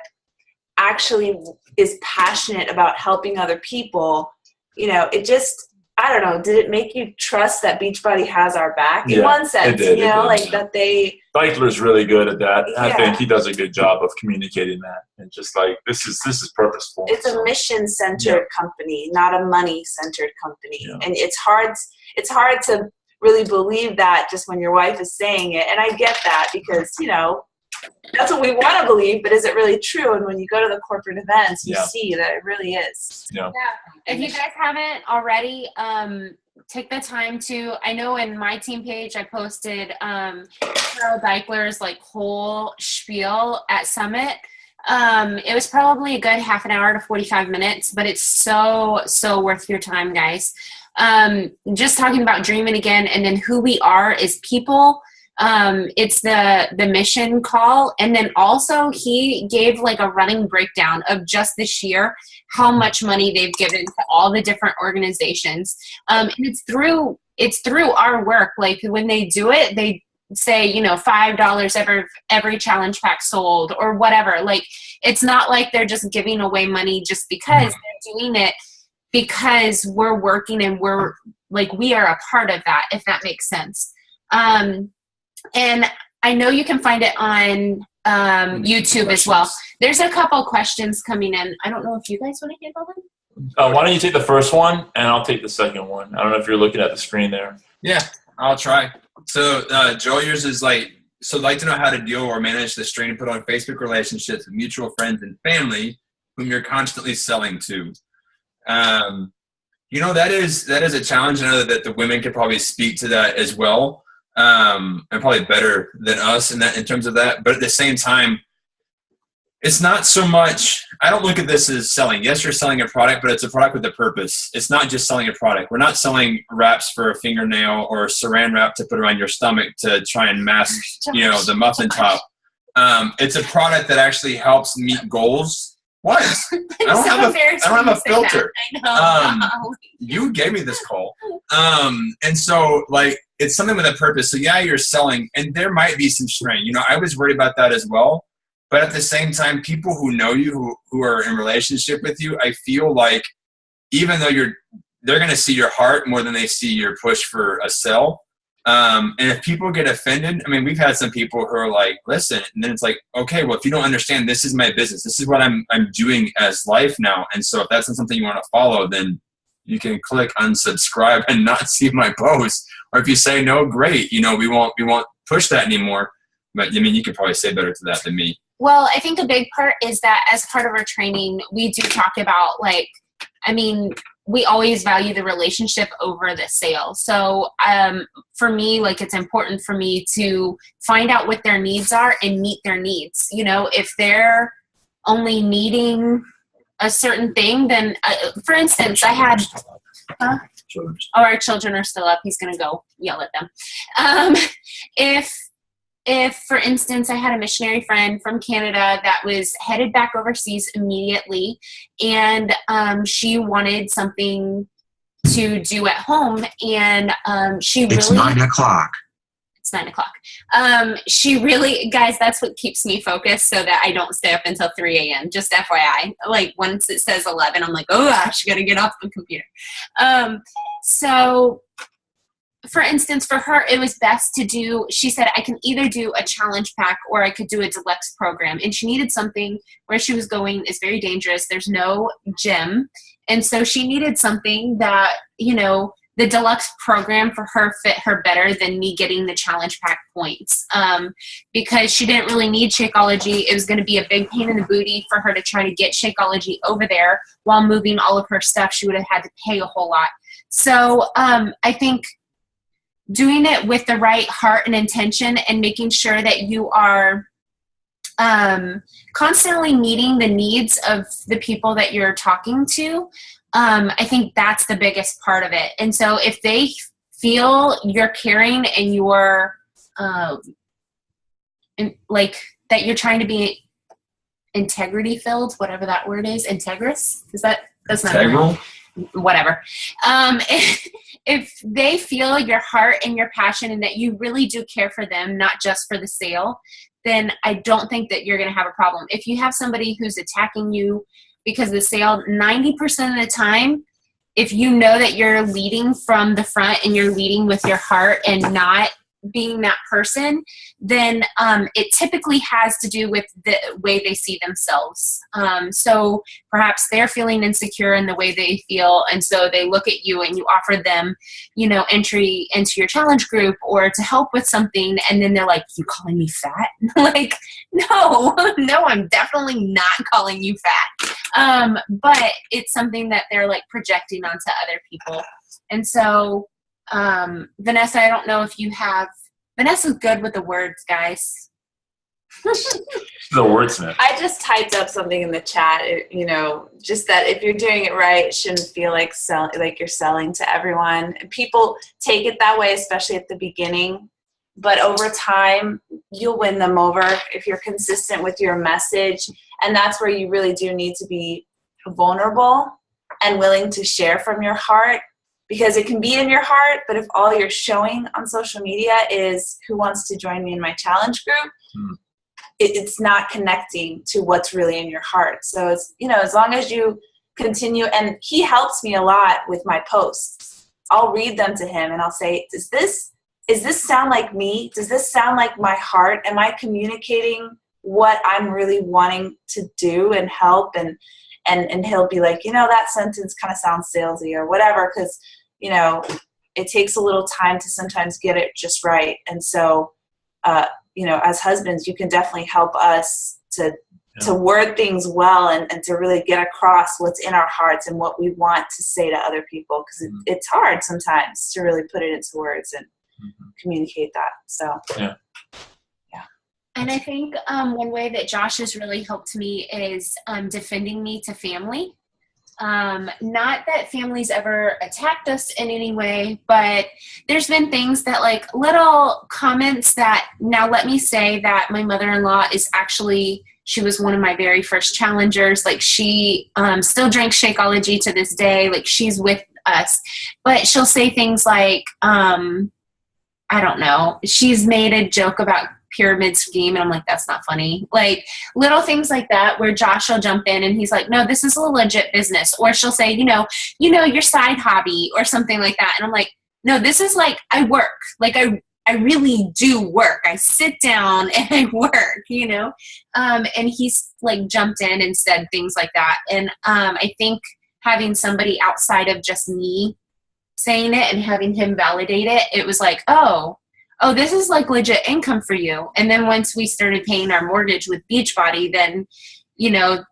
actually is passionate about helping other people, it just, I don't know, did it make you trust that Beachbody has our back in one sense? It did, that they... Beitler's really good at that. Yeah. I think he does a good job of communicating that. And just like, this is purposeful. It's a mission-centered company, not a money-centered company. Yeah. And it's hard to really believe that just when your wife is saying it. And I get that because, that's what we want to believe, but is it really true? And when you go to the corporate events, you see that it really is. Yeah. If you guys haven't already, take the time to, I know in my team page, I posted Carol Deichler's whole spiel at Summit. It was probably a good half an hour to 45 minutes, but it's so worth your time, guys. Just talking about dreaming again, and then who we are as people. It's the mission call, and then also he gave a running breakdown of just this year how much money they've given to all the different organizations, and it's through our work. When they do it, they say $5 every challenge pack sold or whatever. It's not like they're just giving away money just because. They're doing it because we're working and we're we are a part of that, if that makes sense. And I know you can find it on YouTube as well. There's a couple questions coming in. I don't know if you guys want to handle them. Why don't you take the first one, and I'll take the second one. I don't know if you're looking at the screen there. Yeah, I'll try. So, Joel, yours is like to know how to deal or manage the strain put on Facebook relationships with mutual friends and family whom you're constantly selling to. That is a challenge. I know that the women could probably speak to that as well. And probably better than us in terms of that. But at the same time, it's not so much, I don't look at this as selling. Yes, you're selling a product, but it's a product with a purpose. It's not just selling a product. We're not selling wraps for a fingernail or saran wrap to put around your stomach to try and mask, the muffin top. It's a product that actually helps meet goals. What? I don't have a filter. I know. You gave me this call. And so it's something with a purpose. So yeah, you're selling, and there might be some strain. I was worried about that as well. But at the same time, people who know you, who are in relationship with you, I feel like even though they're going to see your heart more than they see your push for a sell. And if people get offended, I mean, we've had some people who are like, listen, and then it's like, okay, well, if you don't understand, this is my business. This is what I'm doing as life now. And so if that's not something you want to follow, then you can click unsubscribe and not see my post. Or if you say no, great, we won't push that anymore. But I mean, you could probably say better to that than me. Well, I think a big part is that as part of our training, we do talk about we always value the relationship over the sale. So for me, it's important for me to find out what their needs are and meet their needs. If they're only needing a certain thing, then for instance, I had, our children are still up. He's going to go yell at them. If, for instance, I had a missionary friend from Canada that was headed back overseas immediately, and she wanted something to do at home, and It's 9 o'clock. It's 9 o'clock. She really, guys, that's what keeps me focused so that I don't stay up until 3 a.m. Just FYI. Like once it says 11, I'm like, oh gosh, gotta get off the computer. So for instance, for her, it was best to do, she said, I can either do a challenge pack or I could do a deluxe program. And she needed something where she was going is very dangerous. There's no gym. And so she needed something that, you know, the deluxe program for her fit her better than me getting the challenge pack points, because she didn't really need Shakeology. It was going to be a big pain in the booty for her to try to get Shakeology over there while moving all of her stuff. She would have had to pay a whole lot. So I think doing it with the right heart and intention and making sure that you are constantly meeting the needs of the people that you're talking to, I think that's the biggest part of it. And so if they feel you're caring and you're like that you're trying to be integrity filled, whatever that word is, integrous, that's not integral, whatever. If they feel your heart and your passion and that you really do care for them, not just for the sale, then I don't think that you're going to have a problem. If you have somebody who's attacking you because of the sale, 90% of the time, if you know that you're leading from the front and you're leading with your heart and not being that person, then it typically has to do with the way they see themselves. So perhaps they're feeling insecure in the way they feel, and so they look at you and you offer them, you know, entry into your challenge group or to help with something, and then they're like, you calling me fat? Like, no, I'm definitely not calling you fat. But it's something that they're like projecting onto other people. And so Vanessa, I don't know if you have, Vanessa's good with the words, guys. The wordsmith. I just typed up something in the chat, you know, just that if you're doing it right, it shouldn't feel like you're selling to everyone. People take it that way, especially at the beginning, but over time you'll win them over if you're consistent with your message. And that's where you really do need to be vulnerable and willing to share from your heart. Because it can be in your heart, but if all you're showing on social media is who wants to join me in my challenge group, it's not connecting to what's really in your heart. So it's, you know, as long as you continue, and he helps me a lot with my posts. I'll read them to him and I'll say, does this sound like me? Does this sound like my heart? Am I communicating what I'm really wanting to do and help? And he'll be like, you know, that sentence kind of sounds salesy or whatever, because, you know, it takes a little time to sometimes get it just right. And so, you know, as husbands, you can definitely help us to word things well and to really get across what's in our hearts and what we want to say to other people, because it's hard sometimes to really put it into words and communicate that. So, yeah. And I think one way that Josh has really helped me is defending me to family. Not that family's ever attacked us in any way, but there's been things that, like, little comments that, now let me say that my mother-in-law is actually, she was one of my very first challengers. Like, she still drinks Shakeology to this day. Like, she's with us. But she'll say things like, I don't know, she's made a joke about pyramid scheme, and I'm like, that's not funny. Like, little things like that where Josh will jump in and he's like, no, this is a legit business. Or she'll say, you know, your side hobby or something like that. And I'm like, no, this is like, I work. Like, I really do work. I sit down and I work, you know? And he's like jumped in and said things like that. And I think having somebody outside of just me saying it and having him validate it, it was like, oh, this is like legit income for you. And then once we started paying our mortgage with Beachbody, then, you know,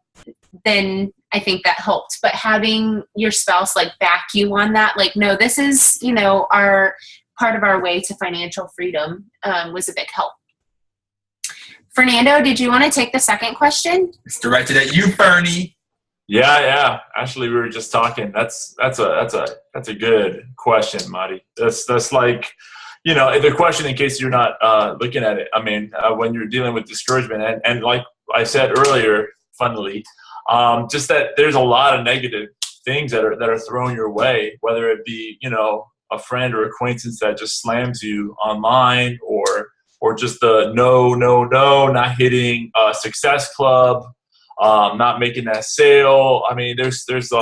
then I think that helped. But having your spouse like back you on that, like, no, this is, you know, our part of our way to financial freedom, was a big help. Fernando, did you want to take the second question? It's directed at you, Fernie. Yeah. Actually, we were just talking. That's a good question, Marty. That's like, you know, the question, in case you're not looking at it, I mean, when you're dealing with discouragement, and like I said earlier, funnily, just that there's a lot of negative things that are thrown your way, whether it be, you know, a friend or acquaintance that just slams you online, or just the no, not hitting a Success Club, not making that sale. I mean, there's a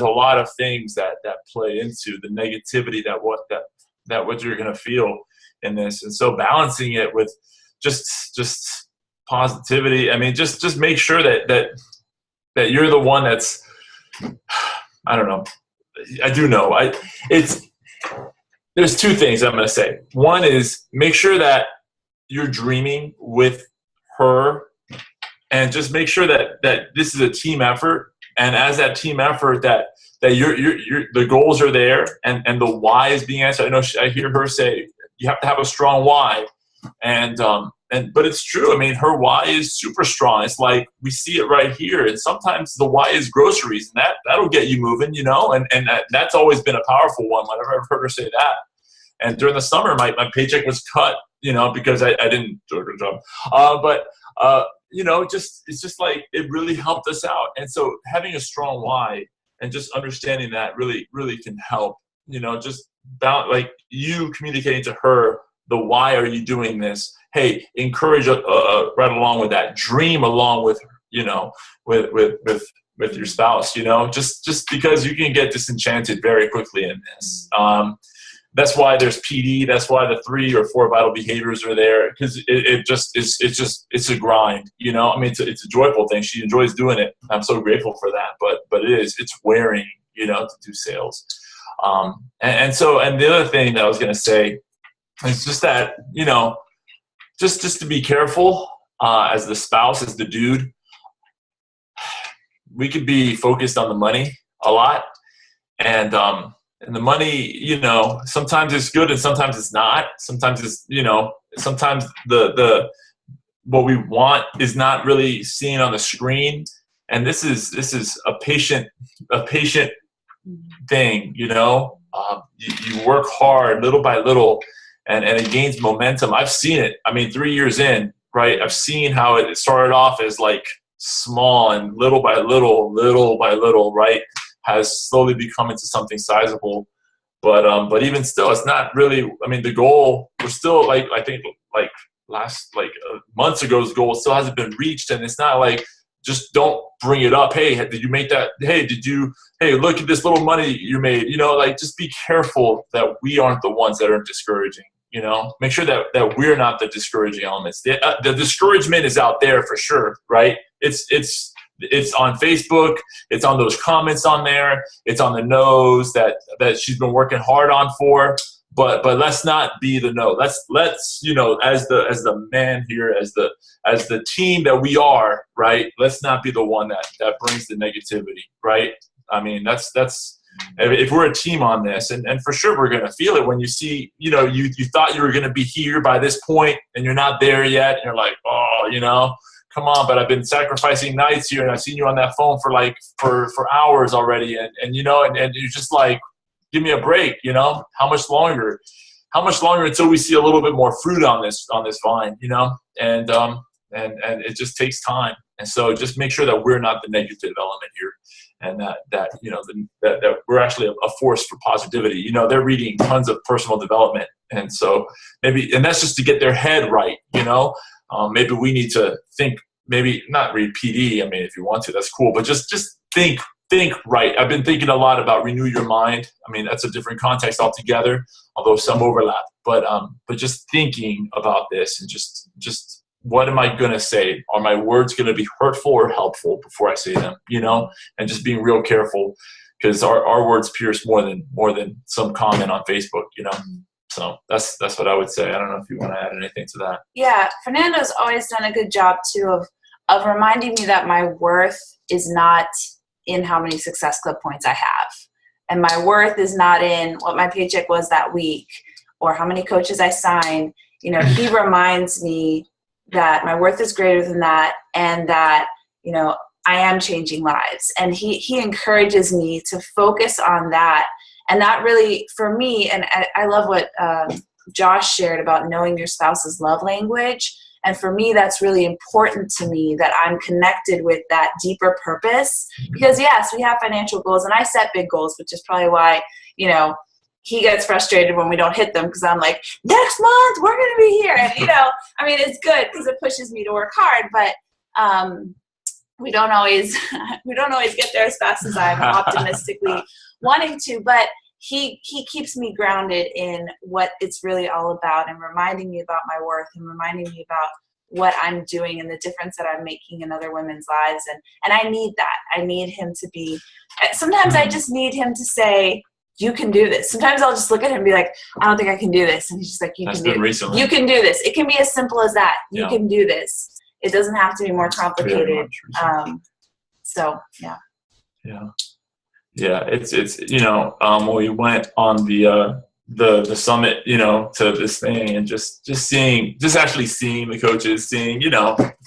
lot of things that play into the negativity that what you're going to feel in this. And so balancing it with just positivity. I mean, just make sure that you're the one that's, I don't know. I do know. There's two things I'm going to say. One is make sure that you're dreaming with her, and just make sure that this is a team effort. And as that team effort, that you're the goals are there, and the why is being answered. I hear her say you have to have a strong why, but it's true. I mean, her why is super strong. It's like we see it right here. And sometimes the why is groceries, and that'll get you moving, and that's always been a powerful one whenever I've heard her say that. And during the summer, my paycheck was cut, because I didn't do a good job. It's just like it really helped us out. And so having a strong why and just understanding that really, really can help, just about like you communicating to her the why are you doing this. Hey, encourage right along with that. Dream along with with your spouse. Just because you can get disenchanted very quickly in this. That's why there's PD. That's why the 3 or 4 vital behaviors are there, because it's a grind. I mean, it's a joyful thing. She enjoys doing it. I'm so grateful for that. But it's wearing, to do sales. And the other thing that I was going to say is just that, just to be careful as the spouse, as the dude. We could be focused on the money a lot, and the money, sometimes it's good and sometimes it's not. Sometimes it's, sometimes the what we want is not really seen on the screen. And this is a patient thing, you work hard little by little, and it gains momentum. I've seen it. I mean, 3 years in, right? I've seen how it started off as like small, and little by little, right, has slowly become into something sizable. But even still, it's not really, I mean, the goal, we're still I think months ago's goal still hasn't been reached. And it's not like, just don't bring it up. Hey, did you make that? Hey, look at this little money you made, just be careful that we aren't the ones that are discouraging, make sure that we're not the discouraging elements. The discouragement is out there for sure, right? It's on Facebook. It's on those comments on there. It's on the no's that she's been working hard on for. But let's not be the no. Let's as the man here, as the team that we are, right? Let's not be the one that brings the negativity, right? I mean, that's if we're a team on this, and for sure we're gonna feel it when you see, you thought you were gonna be here by this point and you're not there yet, and you're like, oh, come on, but I've been sacrificing nights here, and I've seen you on that phone for hours already, and you're just like, give me a break, how much longer until we see a little bit more fruit on this vine, and it just takes time. And so just make sure that we're not the negative element here, and that we're actually a force for positivity. They're reading tons of personal development, and so and that's just to get their head right, maybe we need to think, maybe not read PD. I mean, if you want to, that's cool, but just think right. I've been thinking a lot about renew your mind. I mean, that's a different context altogether, although some overlap, but just thinking about this, and just what am I going to say? Are my words going to be hurtful or helpful before I say them, and just being real careful, because our words pierce more than some comment on Facebook, So that's what I would say. I don't know if you want to add anything to that. Yeah, Fernando's always done a good job too of reminding me that my worth is not in how many Success Club points I have, and my worth is not in what my paycheck was that week or how many coaches I signed. He reminds me that my worth is greater than that, and that I am changing lives, and he encourages me to focus on that. And that really, for me, and I love what Josh shared about knowing your spouse's love language. And for me, that's really important to me, that I'm connected with that deeper purpose. Because yes, we have financial goals, and I set big goals, which is probably why, he gets frustrated when we don't hit them because I'm like, next month we're going to be here. And, I mean, it's good because it pushes me to work hard, but we don't always get there as fast as I'm optimistically wanting to. But he keeps me grounded in what it's really all about and reminding me about my worth and reminding me about what I'm doing and the difference that I'm making in other women's lives. And I need that. I need him to be, sometimes I just need him to say, you can do this. Sometimes I'll just look at him and be like, I don't think I can do this. And he's just like, you can do this. It can be as simple as that. You can do this. It doesn't have to be more complicated. It's when we went on the summit, to this thing and just actually seeing the coaches, seeing,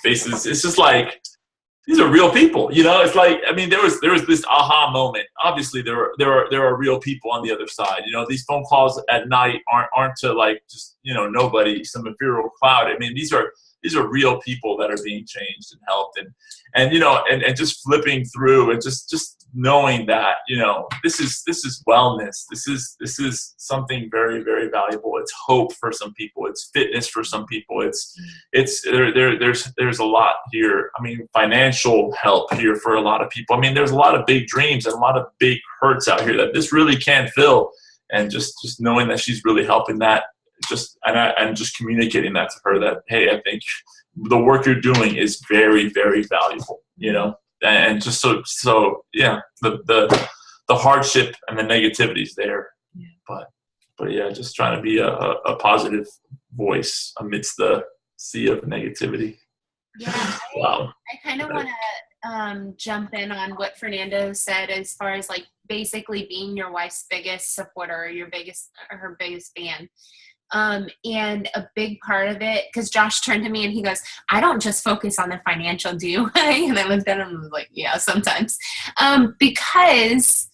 faces, it's just like, these are real people, it's like, I mean, there was this aha moment. Obviously there are real people on the other side. These phone calls at night aren't to like, just, nobody, some ethereal cloud. I mean, these are real people that are being changed and helped and just flipping through and just knowing that, this is wellness. This is something very, very valuable. It's hope for some people. It's fitness for some people. There's a lot here. I mean, financial help here for a lot of people. I mean, there's a lot of big dreams and a lot of big hurts out here that this really can fill. And just knowing that she's really helping that, and just communicating that to her that, hey, I think the work you're doing is very, very valuable, and just so the hardship and the negativity is there, but just trying to be a positive voice amidst the sea of negativity. Yeah, Wow. I kind of want to jump in on what Fernando said as far as like basically being your wife's biggest supporter or her biggest fan. And a big part of it, because Josh turned to me and he goes, I don't just focus on the financial, do I? And I looked at him and was like, yeah, sometimes. Because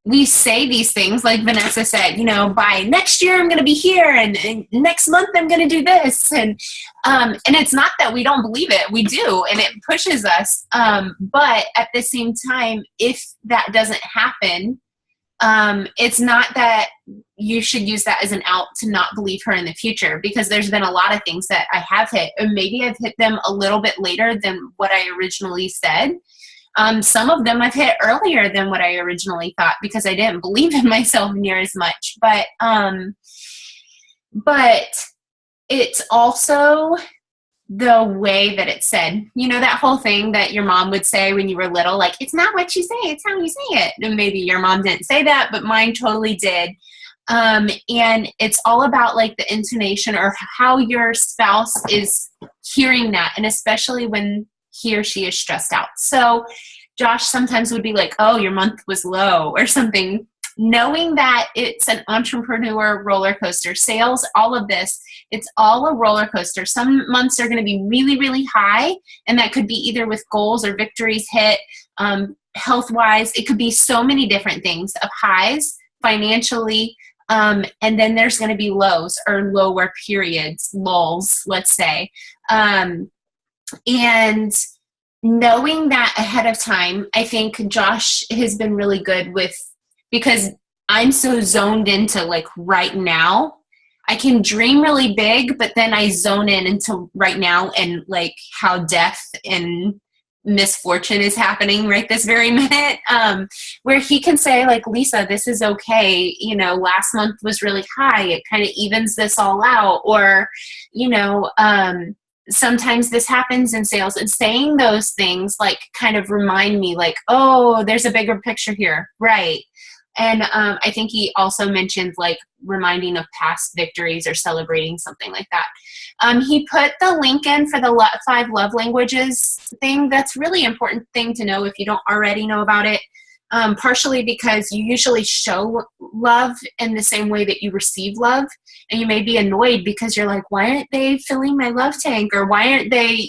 we say these things, like Vanessa said, by next year I'm going to be here and next month I'm going to do this. And it's not that we don't believe it. We do. And it pushes us. But at the same time, if that doesn't happen, it's not that you should use that as an out to not believe her in the future, because there's been a lot of things that I have hit, and maybe I've hit them a little bit later than what I originally said. Some of them I've hit earlier than what I originally thought because I didn't believe in myself near as much. But it's also the way that it's said, that whole thing that your mom would say when you were little, like, it's not what you say, it's how you say it. And maybe your mom didn't say that, but mine totally did. And it's all about like the intonation or how your spouse is hearing that. And especially when he or she is stressed out. So Josh sometimes would be like, oh, your month was low or something. Knowing that it's an entrepreneur roller coaster, sales, all of this, it's all a roller coaster. Some months are going to be really, really high, and that could be either with goals or victories hit, health-wise. It could be so many different things of highs financially, and then there's going to be lows or lower periods, lulls, let's say. And knowing that ahead of time, I think Josh has been really good with, because I'm so zoned into like right now. I can dream really big, but then I zone in into right now and like how death and misfortune is happening right this very minute, where he can say like, Lisa, this is okay. Last month was really high. It kind of evens this all out. Or, sometimes this happens in sales, and saying those things like kind of remind me like, oh, there's a bigger picture here. Right. And I think he also mentioned like reminding of past victories or celebrating something like that. He put the link in for the 5 love languages thing. That's really important thing to know if you don't already know about it. Partially because you usually show love in the same way that you receive love. And you may be annoyed because you're like, why aren't they filling my love tank? Or why aren't they,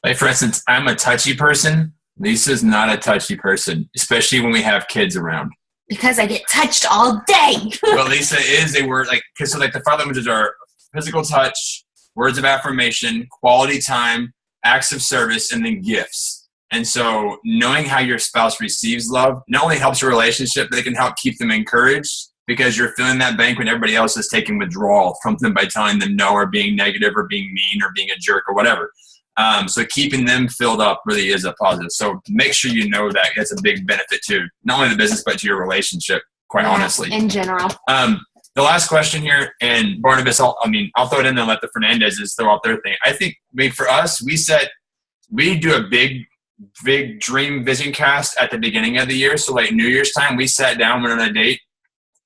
Like, for instance, I'm a touchy person. Lisa's not a touchy person, especially when we have kids around. Because I get touched all day. Well, Lisa is a word, like, because so like the 5 languages are physical touch, words of affirmation, quality time, acts of service, and then gifts. And so knowing how your spouse receives love not only helps your relationship, but it can help keep them encouraged because you're filling that bank when everybody else is taking withdrawal from them by telling them no or being negative or being mean or being a jerk or whatever. So keeping them filled up really is a positive. So make sure you know that that's a big benefit to not only the business, but to your relationship, quite honestly. In general. The last question here, and Barnabas, I'll throw it in there and let the Fernandezes throw out their thing. I think, for us, we do a big dream vision cast at the beginning of the year. So like New Year's time, we sat down, went on a date,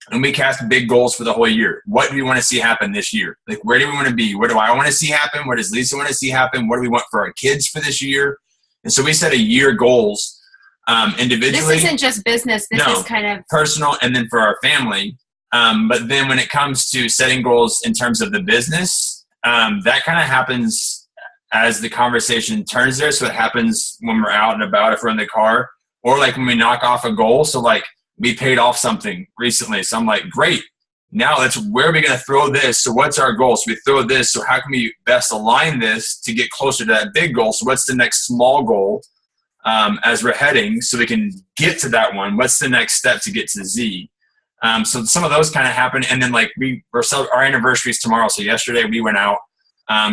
and we cast big goals for the whole year. What do we want to see happen this year? Like, where do we want to be? What do I want to see happen? What does Lisa want to see happen? What do we want for our kids for this year? And so we set a year goals individually. This isn't just business. This is kind of personal, and then for our family. But then when it comes to setting goals in terms of the business, that kind of happens as the conversation turns there. So it happens when we're out and about, if we're in the car, or like when we knock off a goal. So like we paid off something recently. So I'm like, great. Now where are we going to throw this? So what's our goal? So we throw this. So how can we best align this to get closer to that big goal? So what's the next small goal as we're heading so we can get to that one? What's the next step to get to Z? So some of those kind of happen. And then like our anniversary is tomorrow. So yesterday we went out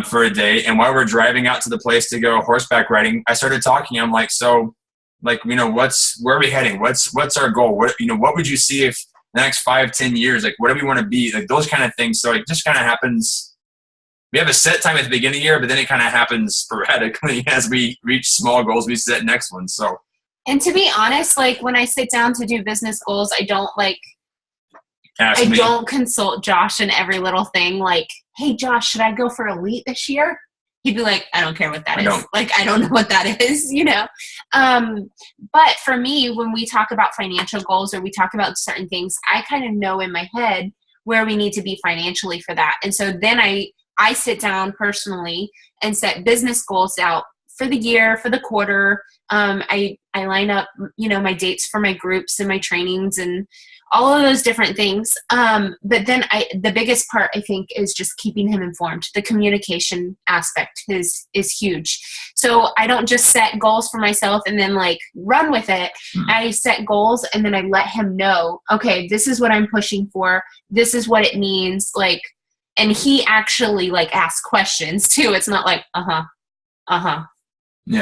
for a day. And while we're driving out to the place to go horseback riding, I started talking. I'm like, so like, where are we heading? What's our goal? What would you see if the next 5-10 years, like what do we want to be? Like those kind of things. So it just kind of happens. We have a set time at the beginning of the year, but then it kind of happens sporadically as we reach small goals, we set next one. So. And to be honest, like when I sit down to do business goals, I don't consult Josh in every little thing. Like, hey, Josh, should I go for Elite this year? He'd be like, I don't care what that is. Like, I don't know what that is, But for me, when we talk about financial goals or we talk about certain things, I kind of know in my head where we need to be financially for that. And so then I sit down personally and set business goals out for the year, for the quarter. I line up, my dates for my groups and my trainings and all of those different things. But then the biggest part, I think, is just keeping him informed. The communication aspect is huge. So I don't just set goals for myself and then like run with it. I set goals and then I let him know, okay, this is what I'm pushing for. This is what it means. Like, and he actually like asks questions too. It's not like, yeah.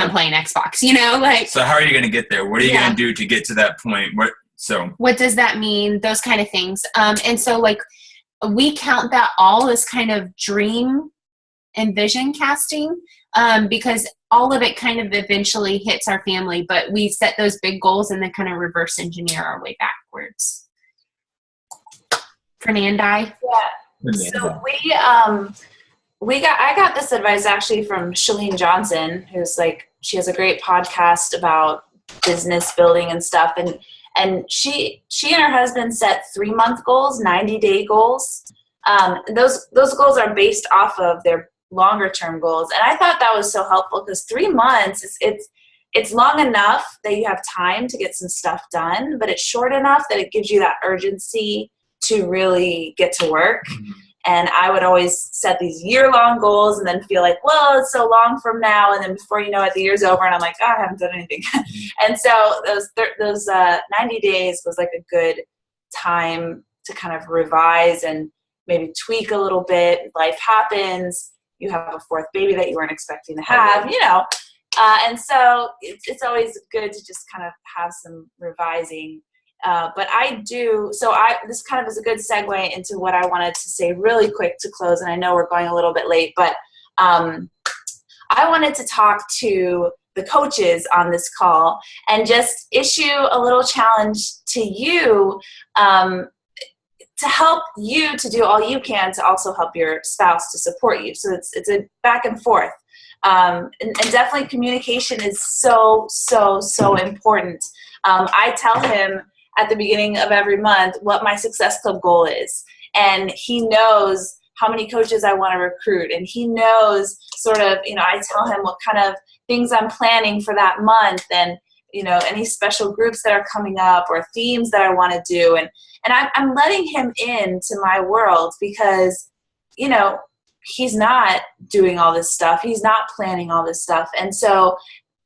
I'm playing Xbox, like. So how are you going to get there? What are you going to do to get to that point? What does that mean? Those kind of things. And so like we count that all as kind of dream and vision casting because all of it kind of eventually hits our family, but we set those big goals and then kind of reverse engineer our way backwards. Fernandi? Yeah. So I got this advice actually from Chalene Johnson, who's like, she has a great podcast about business building and stuff. And she and her husband set 3-month goals, 90-day goals. Those goals are based off of their longer term goals. And I thought that was so helpful because 3 months, it's long enough that you have time to get some stuff done, but it's short enough that it gives you that urgency to really get to work. Mm-hmm. And I would always set these year-long goals and then feel like, well, it's so long from now. And then before you know it, the year's over and I'm like, I haven't done anything. And so those 90 days was like a good time to kind of revise and maybe tweak a little bit. Life happens. You have a 4th baby that you weren't expecting to have, and so it's always good to just kind of have some revising. But this kind of is a good segue into what I wanted to say really quick to close. And I know we're going a little bit late, but I wanted to talk to the coaches on this call and just issue a little challenge to you to help you to do all you can to also help your spouse to support you. So it's a back and forth. And definitely communication is so, so, so important. I tell him at the beginning of every month what my Success Club goal is. And he knows how many coaches I want to recruit. And he knows sort of, I tell him what kind of things I'm planning for that month and, any special groups that are coming up or themes that I want to do. And I'm letting him into my world because, he's not doing all this stuff. He's not planning all this stuff. And so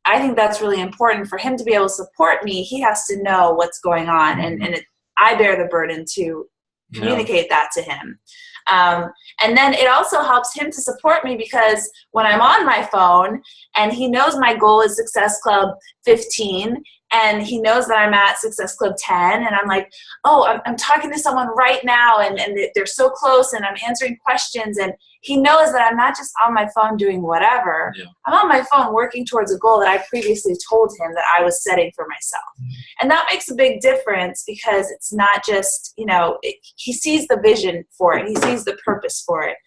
I think that's really important for him to be able to support me. He has to know what's going on. And I bear the burden to communicate that to him. And then it also helps him to support me, because when I'm on my phone and he knows my goal is Success Club 15 and he knows that I'm at Success Club 10, and I'm like, oh, I'm talking to someone right now and they're so close and I'm answering questions, and he knows that I'm not just on my phone doing whatever. Yeah. I'm on my phone working towards a goal that I previously told him that I was setting for myself. And that makes a big difference, because it's not just, he sees the vision for it. He sees the purpose for it.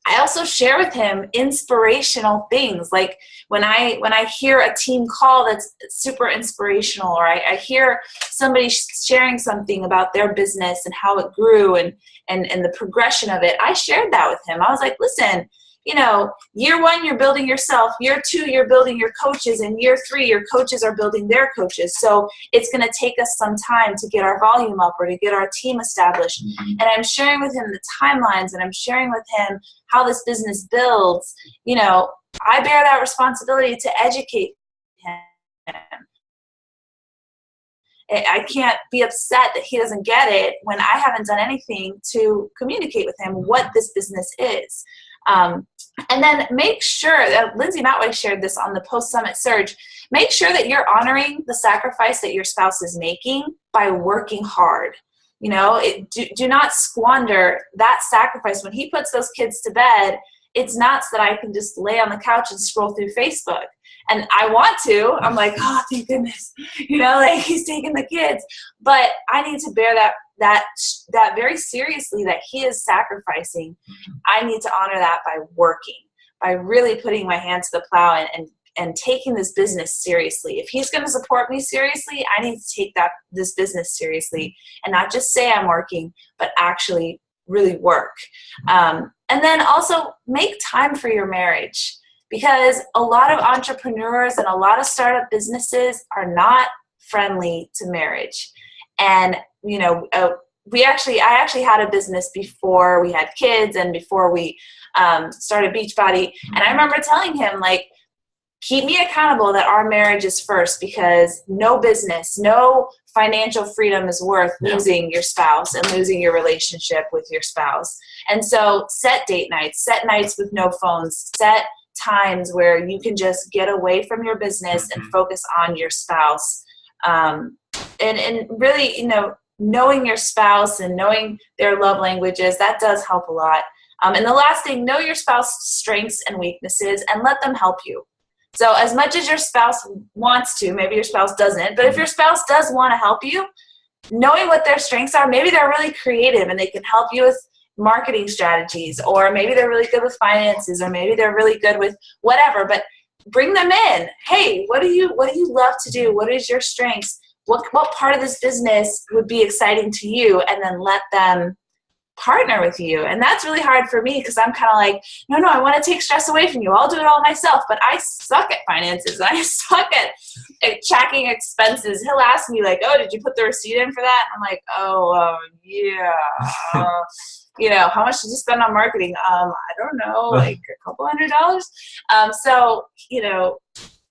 I also share with him inspirational things. Like when I hear a team call that's super inspirational, or I hear somebody sharing something about their business and how it grew and the progression of it, I shared that with him. I was like, listen, year 1, you're building yourself. Year 2, you're building your coaches. And year 3, your coaches are building their coaches. So it's going to take us some time to get our volume up or to get our team established. Mm-hmm. And I'm sharing with him the timelines, and I'm sharing with him how this business builds. I bear that responsibility to educate him. I can't be upset that he doesn't get it when I haven't done anything to communicate with him what this business is. And then make sure that Lindsay Matway shared this on the post-summit surge. Make sure that you're honoring the sacrifice that your spouse is making by working hard. Do not squander that sacrifice. When he puts those kids to bed, it's not so that I can just lay on the couch and scroll through Facebook. And I want to. I'm like, oh, thank goodness. He's taking the kids. But I need to bear that very seriously, that he is sacrificing. I need to honor that by working, by really putting my hand to the plow and taking this business seriously. If he's going to support me seriously, I need to take this business seriously and not just say I'm working, but actually really work. And then also make time for your marriage, because a lot of entrepreneurs and a lot of startup businesses are not friendly to marriage. And I actually had a business before we had kids and before we started Beachbody. And I remember telling him, keep me accountable that our marriage is first, because no business, no financial freedom is worth losing your spouse and losing your relationship with your spouse. And so set date nights, set nights with no phones, set times where you can just get away from your business and focus on your spouse. And really, knowing your spouse and knowing their love languages, that does help a lot. And the last thing, know your spouse's strengths and weaknesses and let them help you. So as much as your spouse wants to, maybe your spouse doesn't, but if your spouse does want to help you, knowing what their strengths are, maybe they're really creative and they can help you with marketing strategies, or maybe they're really good with finances, or maybe they're really good with whatever, but bring them in. Hey, what do you love to do? What is your strengths? What part of this business would be exciting to you? And then let them partner with you. And that's really hard for me, because I'm kind of like, no, I want to take stress away from you. I'll do it all myself. But I suck at finances. I suck at tracking expenses. He'll ask me oh, did you put the receipt in for that? I'm like, yeah. How much did you spend on marketing? I don't know, a couple $100. So,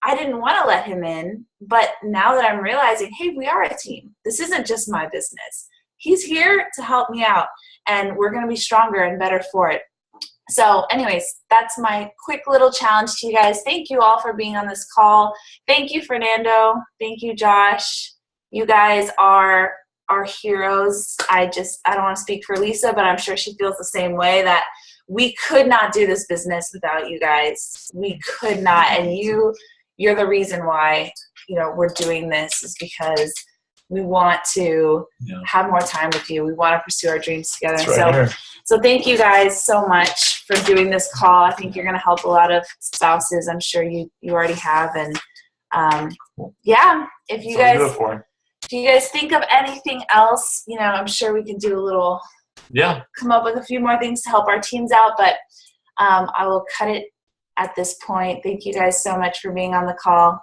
I didn't want to let him in, but now that I'm realizing, hey, we are a team. This isn't just my business. He's here to help me out, and we're going to be stronger and better for it. So anyways, that's my quick little challenge to you guys. Thank you all for being on this call. Thank you, Fernando. Thank you, Josh. You guys are our heroes. I don't want to speak for Lisa, but I'm sure she feels the same way, that we could not do this business without you guys. We could not. And you're the reason why, we're doing this, is because we want to have more time with you. We want to pursue our dreams together. So thank you guys so much for doing this call. I think you're going to help a lot of spouses. I'm sure you already have. And if you guys think of anything else, I'm sure we can do a little, come up with a few more things to help our teams out. But I will cut it at this point. Thank you guys so much for being on the call.